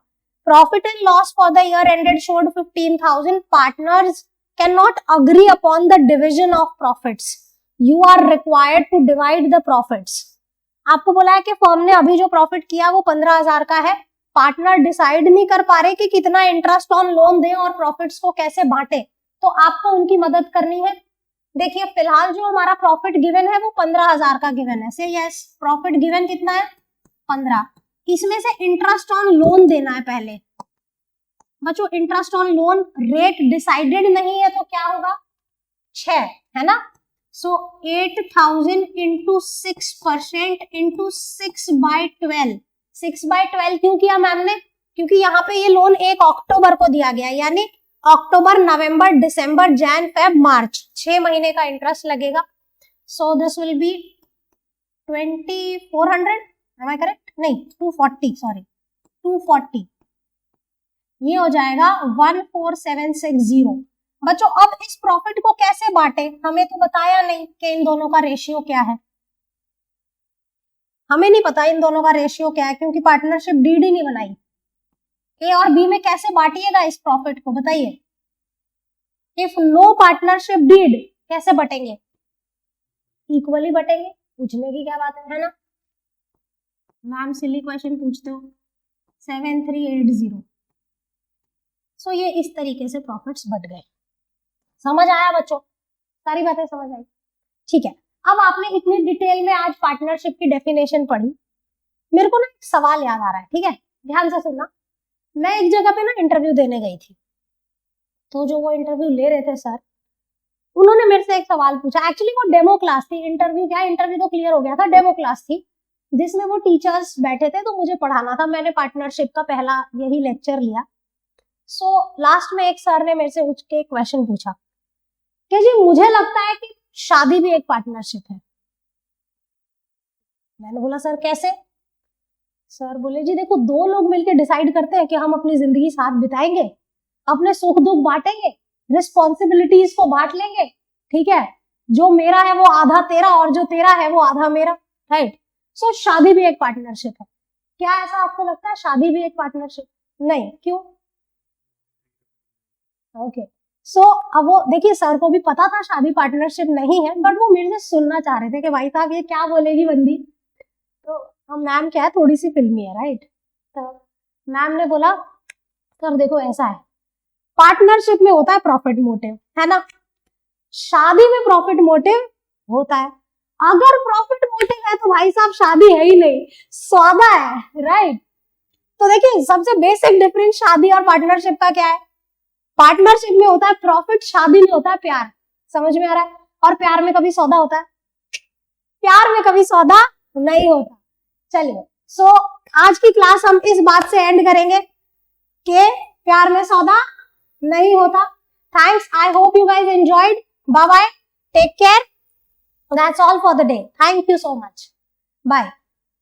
Profit and loss for the year ended showed 15,000. Partners cannot agree upon the division of profits. You are required to divide the profits. आपको बोला है कि फर्म ने अभी जो प्रॉफिट किया वो 15,000 का है, पार्टनर डिसाइड नहीं कर पा रहे कि कितना इंटरेस्ट ऑन लोन दें और प्रॉफिट्स को कैसे बांटे, तो आपको उनकी मदद करनी है। देखिए फिलहाल जो हमारा प्रॉफिट गिवन है वो 15,000 का गिवन है। से यस, प्रॉफिट गिवन कितना है? 15। इसमें से इंटरेस्ट ऑन लोन देना है पहले। बच्चों interest on loan rate decided नहीं है तो क्या होगा? 6 है ना। सो 8,000 इंटू 6% इंटू 6/12। 6/12 क्यों किया मैम ने? क्योंकि यहाँ पे ये लोन 1 अक्टूबर को दिया गया, यानी अक्टूबर, नवंबर, दिसंबर, जैन, फेब, मार्च, 6 महीने का इंटरेस्ट लगेगा। So this will be 2400, am I correct? नहीं 240, सॉरी 240, ये हो जाएगा 14760। बच्चों अब इस प्रॉफिट को कैसे बांटे? हमें तो बताया नहीं कि इन दोनों का रेशियो क्या है, हमें नहीं पता इन दोनों का रेशियो क्या है क्योंकि पार्टनरशिप डीड ही नहीं बनाई। ए और बी में कैसे बांटिएगा इस प्रॉफिट को बताइए? इफ नो पार्टनरशिप डीड कैसे बटेंगे? इक्वली बटेंगे, पूछने की क्या बात है ना। मैम सिली क्वेश्चन पूछते हो 7380। सो ये इस तरीके से प्रॉफिट्स बट गए। समझ आया बच्चों? सारी बातें समझ आई? ठीक है, अब आपने इतनी डिटेल में आज पार्टनरशिप की डेफिनेशन पढ़ी, मेरे को ना एक सवाल याद आ रहा है, ठीक है ध्यान से सुनना। मैं एक जगह पे ना इंटरव्यू देने गई थी, तो जो वो इंटरव्यू ले रहे थे सर, उन्होंने मेरे से एक सवाल पूछा। एक्चुअली वो डेमो क्लास थी, इंटरव्यू क्या, इंटरव्यू तो क्लियर हो गया था, डेमो क्लास थी जिसमें वो टीचर्स बैठे थे तो मुझे पढ़ाना था। मैंने पार्टनरशिप का पहला यही लेक्चर लिया। सो लास्ट में एक सर ने मेरे से उठ के क्वेश्चन पूछा कि जी मुझे लगता है कि शादी भी एक पार्टनरशिप है। मैंने बोला सर कैसे? सर बोले जी देखो, 2 लोग मिलकर डिसाइड करते हैं कि हम अपनी जिंदगी साथ बिताएंगे, अपने सुख दुख बांटेंगे, रिस्पॉन्सिबिलिटीज को बांट लेंगे, ठीक है, जो मेरा है वो आधा तेरा और जो तेरा है वो आधा मेरा, राइट। सो शादी भी एक पार्टनरशिप है। क्या ऐसा आपको लगता है शादी भी एक पार्टनरशिप? नहीं, क्यों? ओके सो अब वो देखिए, सर को भी पता था शादी पार्टनरशिप नहीं है, बट वो मेरे से सुनना चाह रहे थे कि भाई साहब ये क्या बोलेगी बंदी। तो हम मैम क्या है, थोड़ी सी फिल्मी है, राइट। तो मैम ने बोला सर देखो ऐसा है, पार्टनरशिप में होता है प्रॉफिट मोटिव, है ना, शादी में प्रॉफिट मोटिव होता है। अगर प्रॉफिट मोटिव है तो भाई साहब शादी है ही नहीं, सौदा है, राइट। तो देखिए सबसे बेसिक डिफरेंस शादी और पार्टनरशिप का क्या है? पार्टनरशिप में होता है प्रॉफिट, शादी में होता है प्यार। समझ में आ रहा है? और प्यार में कभी सौदा होता है? प्यार में कभी सौदा नहीं होता। चलिए सो आज की क्लास हम इस बात से एंड करेंगे कि प्यार में सौदा नहीं होता। Thanks, I hope you guys enjoyed. Bye bye, take care, that's all for the day. Thank you so much, bye.